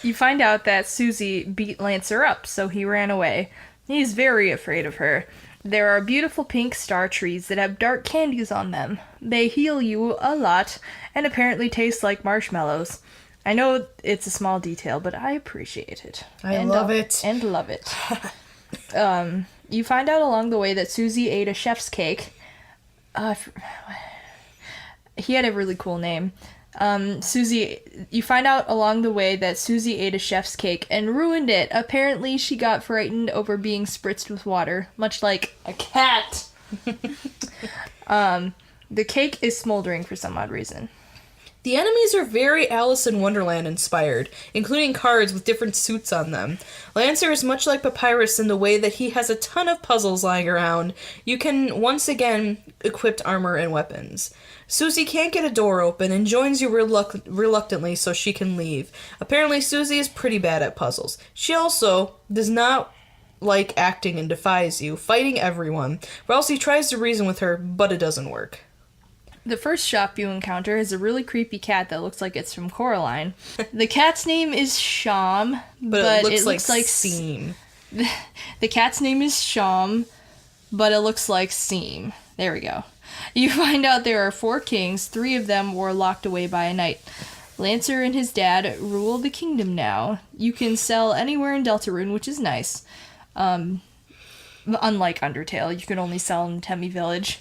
You find out that Susie beat Lancer up, so he ran away. He's very afraid of her. There are beautiful pink star trees that have dark candies on them. They heal you a lot, and apparently taste like marshmallows. I know it's a small detail, but I appreciate it. I love it. And love it. You find out along the way that Susie ate a chef's cake. He had a really cool name. You find out along the way that Susie ate a chef's cake and ruined it. Apparently, she got frightened over being spritzed with water, much like a cat. The cake is smoldering for some odd reason. The enemies are very Alice in Wonderland inspired, including cards with different suits on them. Lancer is much like Papyrus in the way that he has a ton of puzzles lying around. You can once again equip armor and weapons. Susie can't get a door open and joins you reluctantly so she can leave. Apparently Susie is pretty bad at puzzles. She also does not like acting and defies you, fighting everyone. Ralsei tries to reason with her, but it doesn't work. The first shop you encounter is a really creepy cat that looks like it's from Coraline. The cat's name is Sham, but it looks like Seam. The cat's name is Sham, but it looks like Seam. There we go. You find out there are 4 kings. 3 of them were locked away by a knight. Lancer and his dad rule the kingdom now. You can sell anywhere in Deltarune, which is nice. Unlike Undertale, you can only sell in Temmie Village.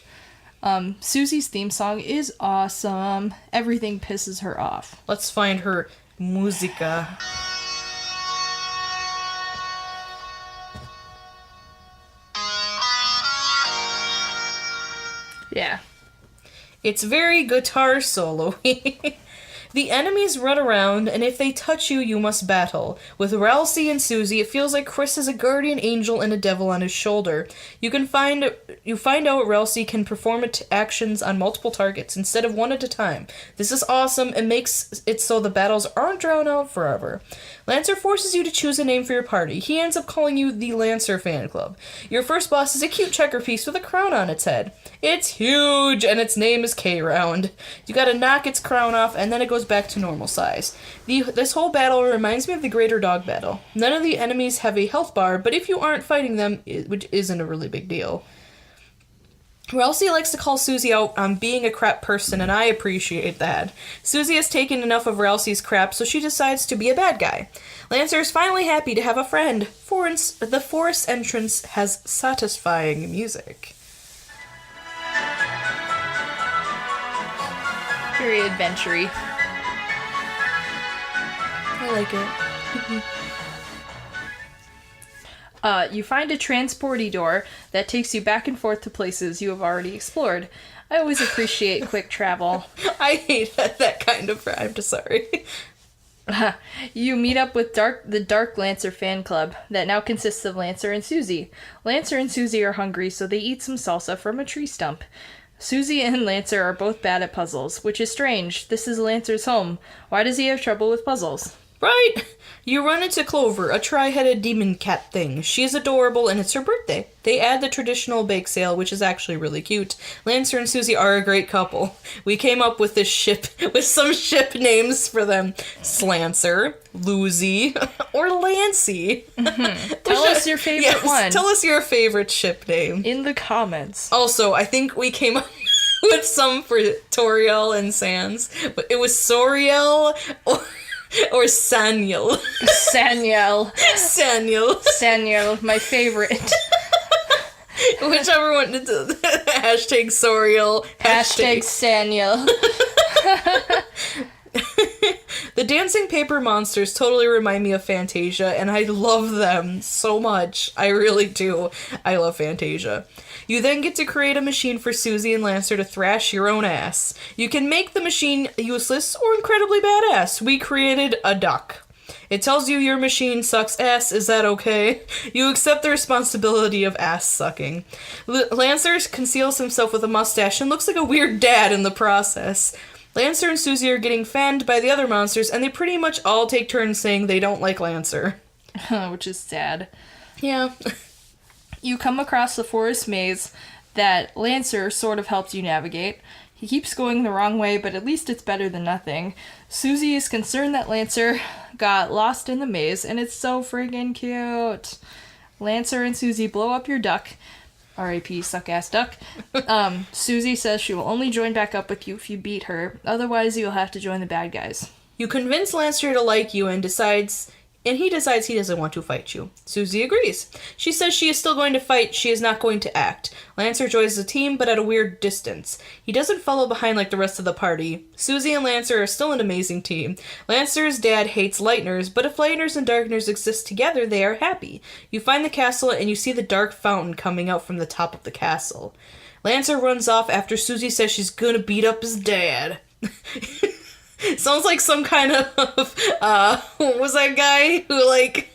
Susie's theme song is awesome. Everything pisses her off. Let's find her musica. Yeah. It's very guitar solo-y. The enemies run around, and if they touch you, you must battle. With Ralsei and Susie, it feels like Chris has a guardian angel and a devil on his shoulder. You find out Ralsei can perform actions on multiple targets instead of one at a time. This is awesome and makes it so the battles aren't drawn out forever. Lancer forces you to choose a name for your party. He ends up calling you the Lancer Fan Club. Your first boss is a cute checker piece with a crown on its head. It's huge, and its name is K-Round. You gotta knock its crown off, and then it goes back to normal size. This whole battle reminds me of the Greater Dog Battle. None of the enemies have a health bar, but if you aren't fighting them, which isn't a really big deal. Ralsei likes to call Susie out on being a crap person, and I appreciate that. Susie has taken enough of Ralsei's crap, so she decides to be a bad guy. Lancer is finally happy to have a friend. The forest entrance has satisfying music. Very adventure-y. I like it. You find a transporty door that takes you back and forth to places you have already explored. I always appreciate quick travel. I hate that kind of I'm just sorry. You meet up with the Dark Lancer fan club that now consists of Lancer and Susie. Lancer and Susie are hungry, so they eat some salsa from a tree stump. Susie and Lancer are both bad at puzzles, which is strange. This is Lancer's home. Why does he have trouble with puzzles? Right! You run into Clover, a tri-headed demon cat thing. She is adorable, and it's her birthday. They add the traditional bake sale, which is actually really cute. Lancer and Susie are a great couple. We came up with some ship names for them. Slancer, Lucy, or Lancy. Mm-hmm. Tell us your favorite one. Tell us your favorite ship name. In the comments. Also, I think we came up with some for Toriel and Sans, but it was Soriel or Saniel. Saniel. Saniel, my favorite. Whichever one. Hashtag Soriel. Hashtag Saniel. The dancing paper monsters totally remind me of Fantasia, and I love them so much. I really do. I love Fantasia. You then get to create a machine for Susie and Lancer to thrash your own ass. You can make the machine useless or incredibly badass. We created a duck. It tells you your machine sucks ass, is that okay? You accept the responsibility of ass sucking. Lancer conceals himself with a mustache and looks like a weird dad in the process. Lancer and Susie are getting fanned by the other monsters, and they pretty much all take turns saying they don't like Lancer. Which is sad. Yeah. You come across the forest maze that Lancer sort of helps you navigate. He keeps going the wrong way, but at least it's better than nothing. Susie is concerned that Lancer got lost in the maze, and it's so friggin' cute. Lancer and Susie blow up your duck. R.I.P. suck-ass duck. Susie says she will only join back up with you if you beat her. Otherwise, you'll have to join the bad guys. You convince Lancer to like you and he decides he doesn't want to fight you. Susie agrees. She says she is still going to fight, she is not going to act. Lancer joins the team, but at a weird distance. He doesn't follow behind like the rest of the party. Susie and Lancer are still an amazing team. Lancer's dad hates Lightners, but if Lightners and Darkners exist together, they are happy. You find the castle and you see the dark fountain coming out from the top of the castle. Lancer runs off after Susie says she's gonna beat up his dad. Sounds like some kind of, what was that guy who, like,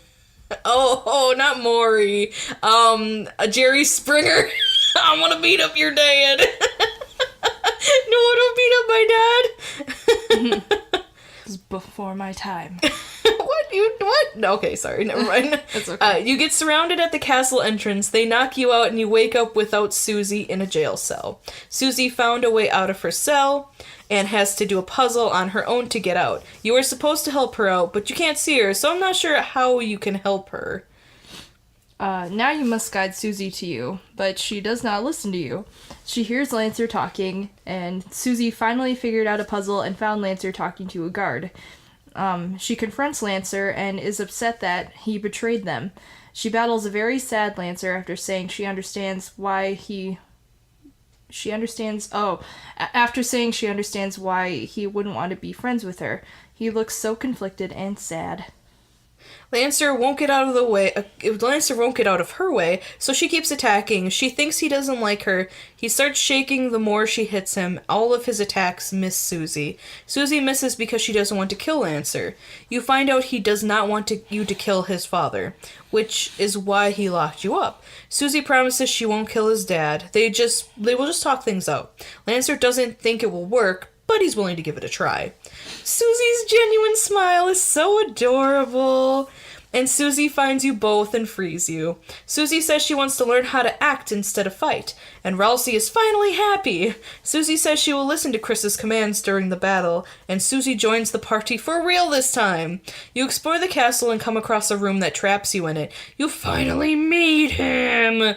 not Maury, Jerry Springer. I want to beat up your dad. No, I don't beat up my dad. This is before my time. What? No, okay, sorry, never mind. It's okay. You get surrounded at the castle entrance, they knock you out, and you wake up without Susie in a jail cell. Susie found a way out of her cell, and has to do a puzzle on her own to get out. You are supposed to help her out, but you can't see her, so I'm not sure how you can help her. Now you must guide Susie to you, but she does not listen to you. She hears Lancer talking, and Susie finally figured out a puzzle and found Lancer talking to a guard. She confronts Lancer and is upset that he betrayed them. She battles a very sad Lancer after saying she understands why he wouldn't want to be friends with her. He looks so conflicted and sad. Lancer won't get out of her way, so she keeps attacking. She thinks he doesn't like her. He starts shaking the more she hits him. All of his attacks miss Susie. Susie misses because she doesn't want to kill Lancer. You find out he does not want you to kill his father, which is why he locked you up. Susie promises she won't kill his dad. They will just talk things out. Lancer doesn't think it will work, but he's willing to give it a try. Susie's genuine smile is so adorable. And Susie finds you both and frees you. Susie says she wants to learn how to act instead of fight, and Ralsei is finally happy. Susie says she will listen to Chris's commands during the battle, and Susie joins the party for real this time. You explore the castle and come across a room that traps you in it. You finally meet him!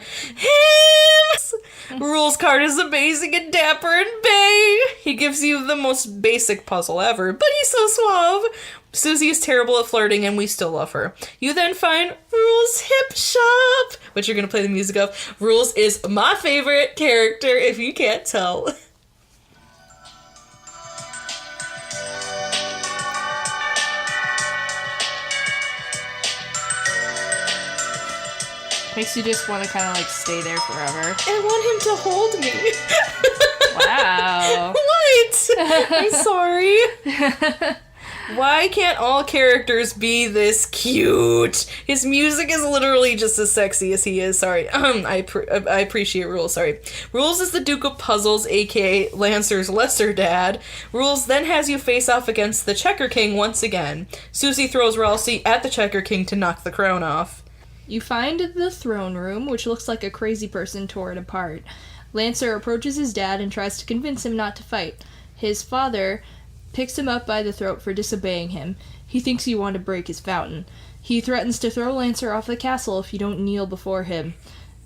Rules card is amazing and dapper and bay! He gives you the most basic puzzle ever, but he's so suave! Susie is terrible at flirting, and we still love her. You then find Rules' hip shop, which you're going to play the music of. Rules is my favorite character, if you can't tell. Makes you just want to kind of like stay there forever. I want him to hold me. Wow. What? I'm sorry. Why can't all characters be this cute? His music is literally just as sexy as he is. Sorry. I appreciate Rules. Sorry. Rules is the Duke of Puzzles, aka Lancer's lesser dad. Rules then has you face off against the Checker King once again. Susie throws Ralsei at the Checker King to knock the crown off. You find the throne room, which looks like a crazy person tore it apart. Lancer approaches his dad and tries to convince him not to fight. His father picks him up by the throat for disobeying him. He thinks you want to break his fountain. He threatens to throw Lancer off the castle if you don't kneel before him.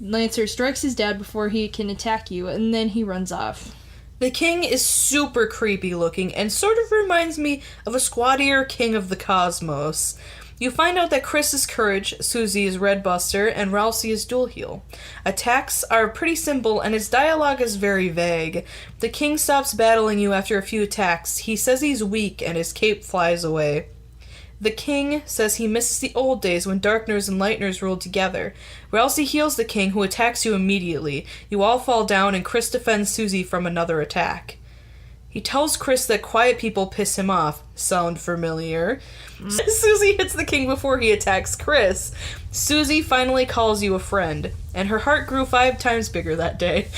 Lancer strikes his dad before he can attack you, and then he runs off. The king is super creepy looking and sort of reminds me of a squattier king of the cosmos. You find out that Chris is Courage, Susie is Red Buster, and Ralsei is Dual Heal. Attacks are pretty simple, and his dialogue is very vague. The king stops battling you after a few attacks. He says he's weak, and his cape flies away. The king says he misses the old days when Darkners and Lightners ruled together. Ralsei heals the king, who attacks you immediately. You all fall down, and Chris defends Susie from another attack. He tells Chris that quiet people piss him off. Sound familiar? Susie hits the king before he attacks Chris. Susie finally calls you a friend, and her heart grew 5 times bigger that day.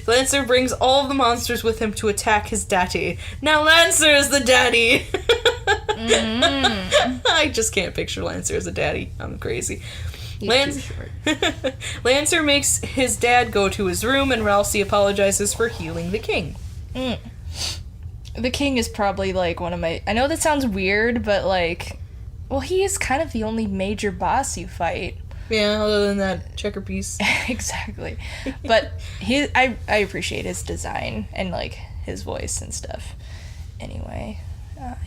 Lancer brings all of the monsters with him to attack his daddy. Now Lancer is the daddy! I just can't picture Lancer as a daddy. I'm crazy. He's too short. Lancer makes his dad go to his room, and Ralsei apologizes for healing the king. The king is probably, like, one of my... I know that sounds weird, but, like... Well, he is kind of the only major boss you fight. Yeah, other than that checker piece. Exactly. But I appreciate his design and, like, his voice and stuff. Anyway,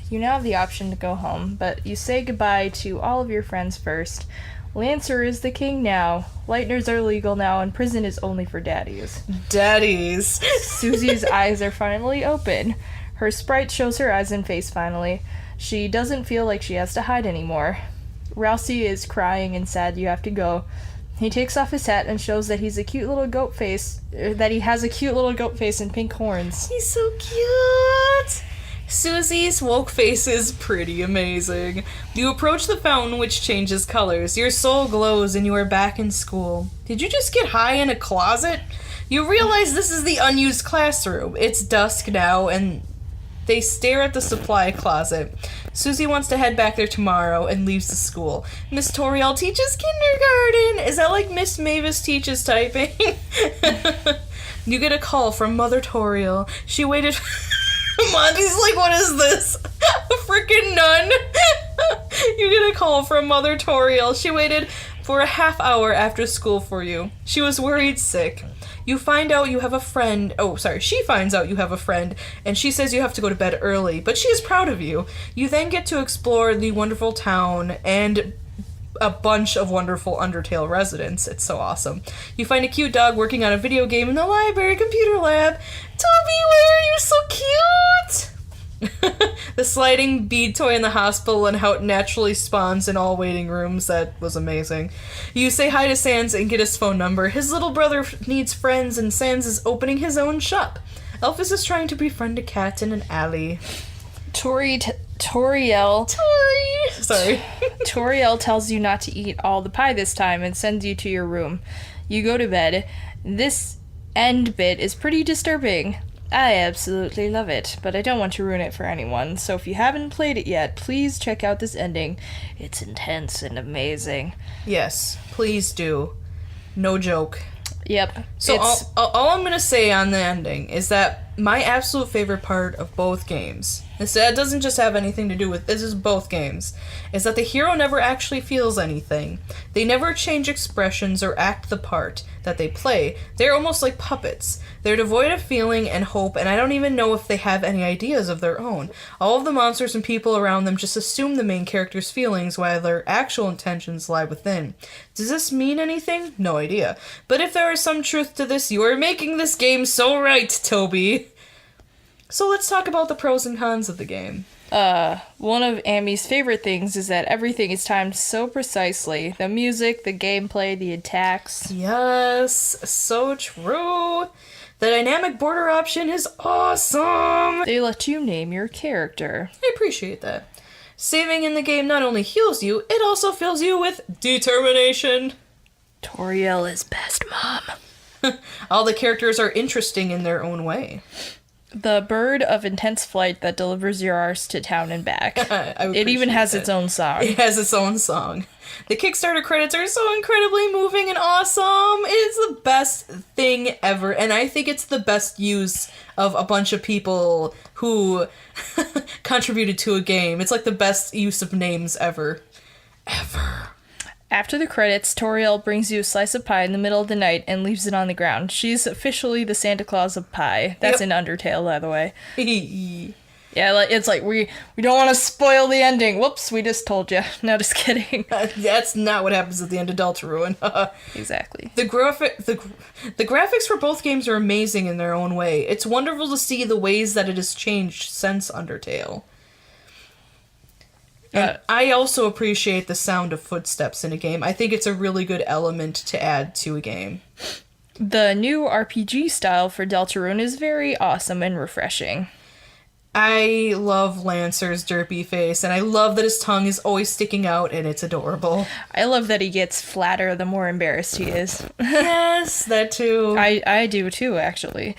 you now have the option to go home, but you say goodbye to all of your friends first. Lancer is the king now. Lightners are legal now, and prison is only for daddies. Daddies. Susie's eyes are finally open. Her sprite shows her eyes and face finally. She doesn't feel like she has to hide anymore. Ralsei is crying and sad you have to go. He takes off his hat and shows that he's a cute little goat face, that he has a cute little goat face and pink horns. He's so cute! Susie's woke face is pretty amazing. You approach the fountain, which changes colors. Your soul glows and you are back in school. Did you just get high in a closet? You realize this is the unused classroom. It's dusk now, and they stare at the supply closet. Susie wants to head back there tomorrow and leaves the school. Miss Toriel teaches kindergarten. Is that like Miss Mavis teaches typing? You get a call from Mother Toriel. She waited... Monty's like, what is this? A freaking nun? You get a call from Mother Toriel. She waited for a half hour after school for you. She was worried sick. You find out you have a friend. Oh, sorry. She finds out you have a friend, and she says you have to go to bed early, but she is proud of you. You then get to explore the wonderful town and a bunch of wonderful Undertale residents. It's so awesome. You find a cute dog working on a video game in the library computer lab. Toby, why are you so cute? The sliding bead toy in the hospital and how it naturally spawns in all waiting rooms. That was amazing. You say hi to Sans and get his phone number. His little brother needs friends, and Sans is opening his own shop. Elphys is trying to befriend a cat in an alley. Toriel tells you not to eat all the pie this time and sends you to your room. You go to bed. This end bit is pretty disturbing. I absolutely love it, but I don't want to ruin it for anyone, so if you haven't played it yet, please check out this ending. It's intense and amazing. Yes, please do. No joke. Yep. So all I'm going to say on the ending is that my absolute favorite part of both games, that doesn't just have anything to do with, this is both games, is that the hero never actually feels anything. They never change expressions or act the part that they play. They're almost like puppets. They're devoid of feeling and hope, and I don't even know if they have any ideas of their own. All of the monsters and people around them just assume the main character's feelings while their actual intentions lie within. Does this mean anything? No idea. But if there is some truth to this, you are making this game so right, Toby. So let's talk about the pros and cons of the game. One of Amy's favorite things is that everything is timed so precisely. The music, the gameplay, the attacks. Yes, so true. The dynamic border option is awesome. They let you name your character. I appreciate that. Saving in the game not only heals you, it also fills you with determination. Toriel is best mom. All the characters are interesting in their own way. The bird of intense flight that delivers your arse to town and back. It even has its own song. It has its own song. The Kickstarter credits are so incredibly moving and awesome. It's the best thing ever, and I think it's the best use of a bunch of people who contributed to a game. It's like the best use of names ever. Ever. After the credits, Toriel brings you a slice of pie in the middle of the night and leaves it on the ground. She's officially the Santa Claus of pie. That's in Undertale, by the way. Yeah, it's like, we don't want to spoil the ending. Whoops, we just told you. No, just kidding. That's not what happens at the end of Deltarune. Exactly. The graphics for both games are amazing in their own way. It's wonderful to see the ways that it has changed since Undertale. And I also appreciate the sound of footsteps in a game. I think it's a really good element to add to a game. The new RPG style for Deltarune is very awesome and refreshing. I love Lancer's derpy face, and I love that his tongue is always sticking out, and it's adorable. I love that he gets flatter the more embarrassed he is. Yes, that too. I do too, actually.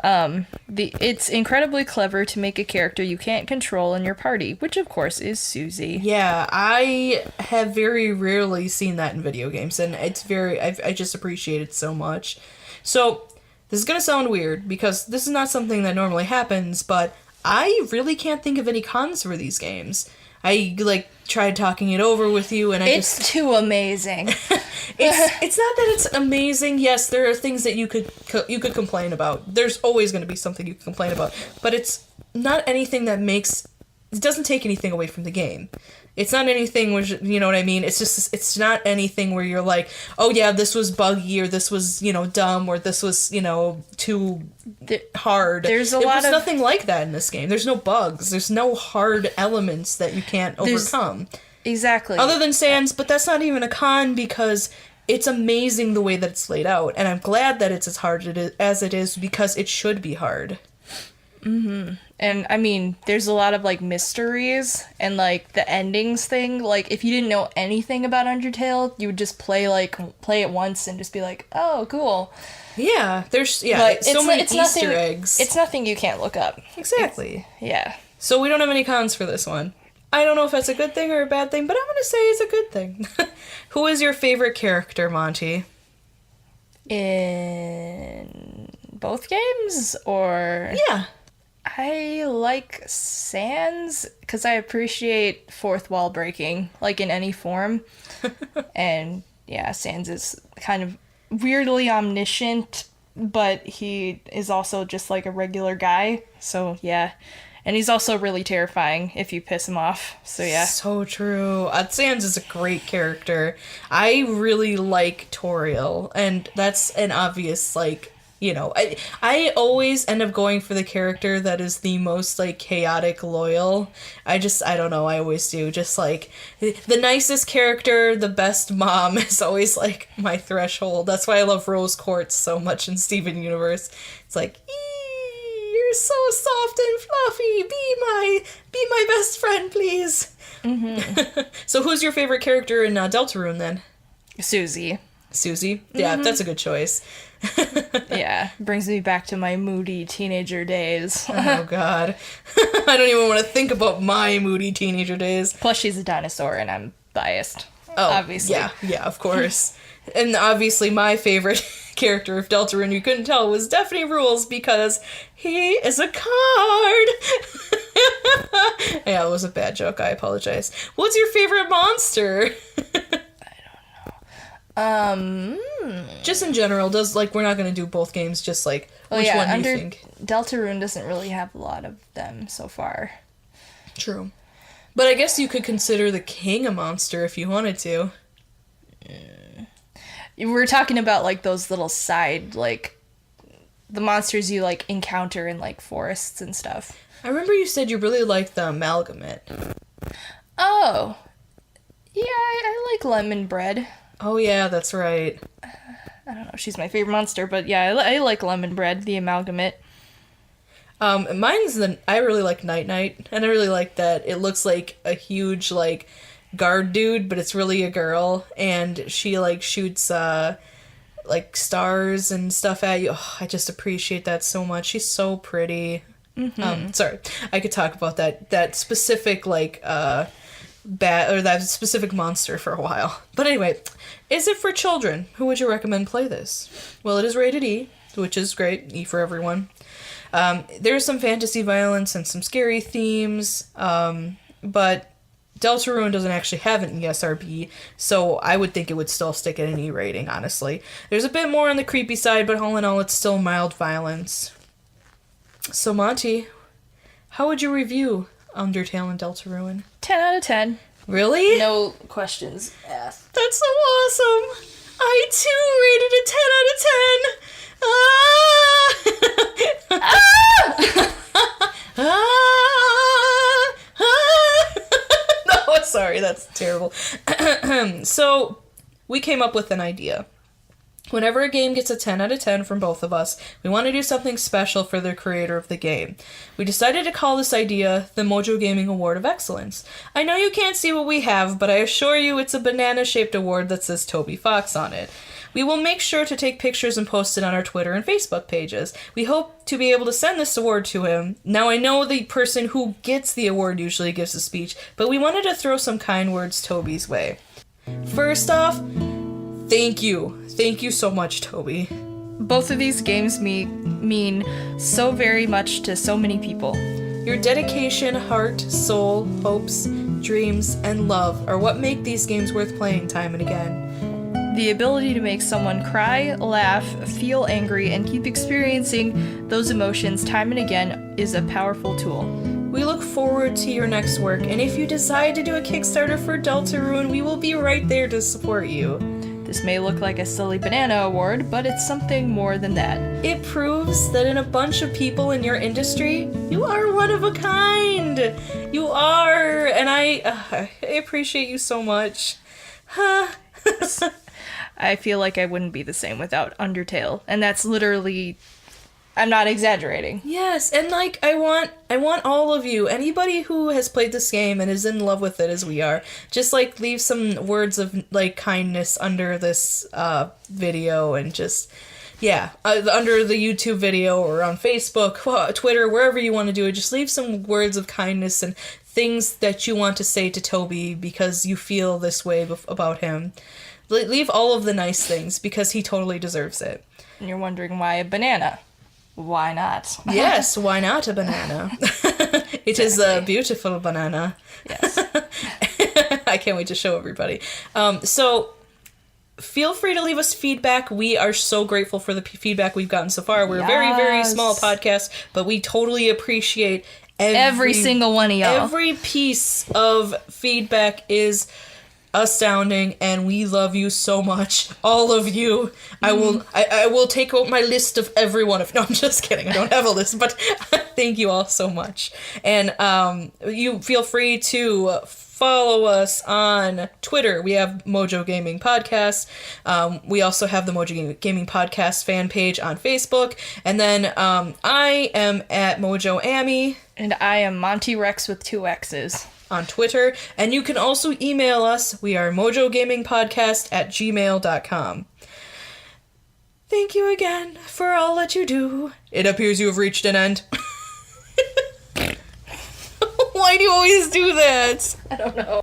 It's incredibly clever to make a character you can't control in your party, which of course is Susie. Yeah, I have very rarely seen that in video games, and I just appreciate it so much. So, this is gonna sound weird, because this is not something that normally happens, but I really can't think of any cons for these games. I, tried talking it over with you, and It's too amazing. It's not that it's amazing. Yes, there are things that you could complain about. There's always going to be something you can complain about. But it's not anything that it doesn't take anything away from the game. It's not anything which, you know what I mean? It's not anything where you're like, oh yeah, this was buggy, or this was, dumb, or this was, too hard. There's nothing like that in this game. There's no bugs. There's no hard elements that you can't overcome. Exactly. Other than Sans, but that's not even a con, because it's amazing the way that it's laid out. And I'm glad that it's as hard as it is, because it should be hard. Mm-hmm. And, I mean, there's a lot of, mysteries, and, the endings thing. If you didn't know anything about Undertale, you would just play it once and just be like, oh, cool. Yeah, there's, so many Easter eggs. It's nothing you can't look up. Exactly. Yeah. So we don't have any cons for this one. I don't know if that's a good thing or a bad thing, but I'm going to say it's a good thing. Who is your favorite character, Monty? In both games, or... Yeah. I like Sans, because I appreciate fourth wall breaking, in any form. And, yeah, Sans is kind of weirdly omniscient, but he is also just, a regular guy. So, yeah. And he's also really terrifying if you piss him off. So, yeah. So true. Sans is a great character. I really like Toriel, and that's an obvious, I always end up going for the character that is the most, chaotic loyal. I don't know, I always do. Just, the nicest character, the best mom is always, my threshold. That's why I love Rose Quartz so much in Steven Universe. It's you're so soft and fluffy. Be my best friend, please. Mm-hmm. So who's your favorite character in Deltarune, then? Susie. Susie? Yeah, mm-hmm. That's a good choice. Yeah, brings me back to my moody teenager days. Oh, God. I don't even want to think about my moody teenager days. Plus, she's a dinosaur, and I'm biased. Oh, obviously. Yeah, of course. And obviously, my favorite character of Deltarune, you couldn't tell, was Daphne Rules, because he is a card. Yeah, it was a bad joke. I apologize. What's your favorite monster? Just in general, we're not gonna do both games, just which one do you think? Deltarune doesn't really have a lot of them so far. True. But I guess you could consider the king a monster if you wanted to. We're talking about, those little side, the monsters you, encounter in, forests and stuff. I remember you said you really liked the Amalgamate. Oh. Yeah, I like Lemon Bread. Oh, yeah, that's right. I don't know if she's my favorite monster, but yeah, I like Lemon Bread, the Amalgamate. I really like Night Night, and I really like that it looks like a huge, guard dude, but it's really a girl, and she, shoots, stars and stuff at you. Oh, I just appreciate that so much. She's so pretty. Mm-hmm. Sorry, I could talk about that specific, that specific monster for a while. But anyway, is it for children? Who would you recommend play this? Well, it is rated E, which is great. E for everyone. There's some fantasy violence and some scary themes, but Deltarune doesn't actually have an ESRB, so I would think it would still stick at an E rating, honestly. There's a bit more on the creepy side, but all in all, it's still mild violence. So, Monty, how would you review Undertale and Deltarune? 10 out of 10. Really? No questions asked. That's so awesome! I too rated a 10 out of 10! No, sorry, that's terrible. So, we came up with an idea. Whenever a game gets a 10 out of 10 from both of us, we want to do something special for the creator of the game. We decided to call this idea the MojoGaming Award of Excellence. I know you can't see what we have, but I assure you it's a banana-shaped award that says Toby Fox on it. We will make sure to take pictures and post it on our Twitter and Facebook pages. We hope to be able to send this award to him. Now, I know the person who gets the award usually gives a speech, but we wanted to throw some kind words Toby's way. First off, thank you. Thank you so much, Toby. Both of these games mean so very much to so many people. Your dedication, heart, soul, hopes, dreams, and love are what make these games worth playing time and again. The ability to make someone cry, laugh, feel angry, and keep experiencing those emotions time and again is a powerful tool. We look forward to your next work, and if you decide to do a Kickstarter for Deltarune, we will be right there to support you. This may look like a silly banana award, but it's something more than that. It proves that in a bunch of people in your industry, you are one of a kind. You are, and I appreciate you so much. I feel like I wouldn't be the same without Undertale, and that's literally, I'm not exaggerating. Yes, and like I want all of you, anybody who has played this game and is in love with it as we are, just like leave some words of like kindness under this video, and just under the YouTube video or on Facebook, Twitter, wherever you want to do it, just leave some words of kindness and things that you want to say to Toby because you feel this way about him. Leave all of the nice things because he totally deserves it. And you're wondering why a banana? Why not? Yes, why not a banana? It is a beautiful banana. Yes. I can't wait to show everybody. So feel free to leave us feedback. We are so grateful for the feedback we've gotten so far. We're a very, very small podcast, but we totally appreciate every single one of y'all. Every piece of feedback is astounding, and we love you so much, all of you. I will take out my list of everyone. No, I'm just kidding. I don't have a list, but thank you all so much. And you feel free to follow us on Twitter. We have MojoGaming Podcast. We also have the MojoGaming Podcast fan page on Facebook. And then I am at MojoAmi. And I am Monty Rex with 2 X's. On Twitter, and you can also email us. We are mojogamingpodcast@gmail.com. Thank you again for all that you do. It appears you have reached an end. Why do you always do that? I don't know.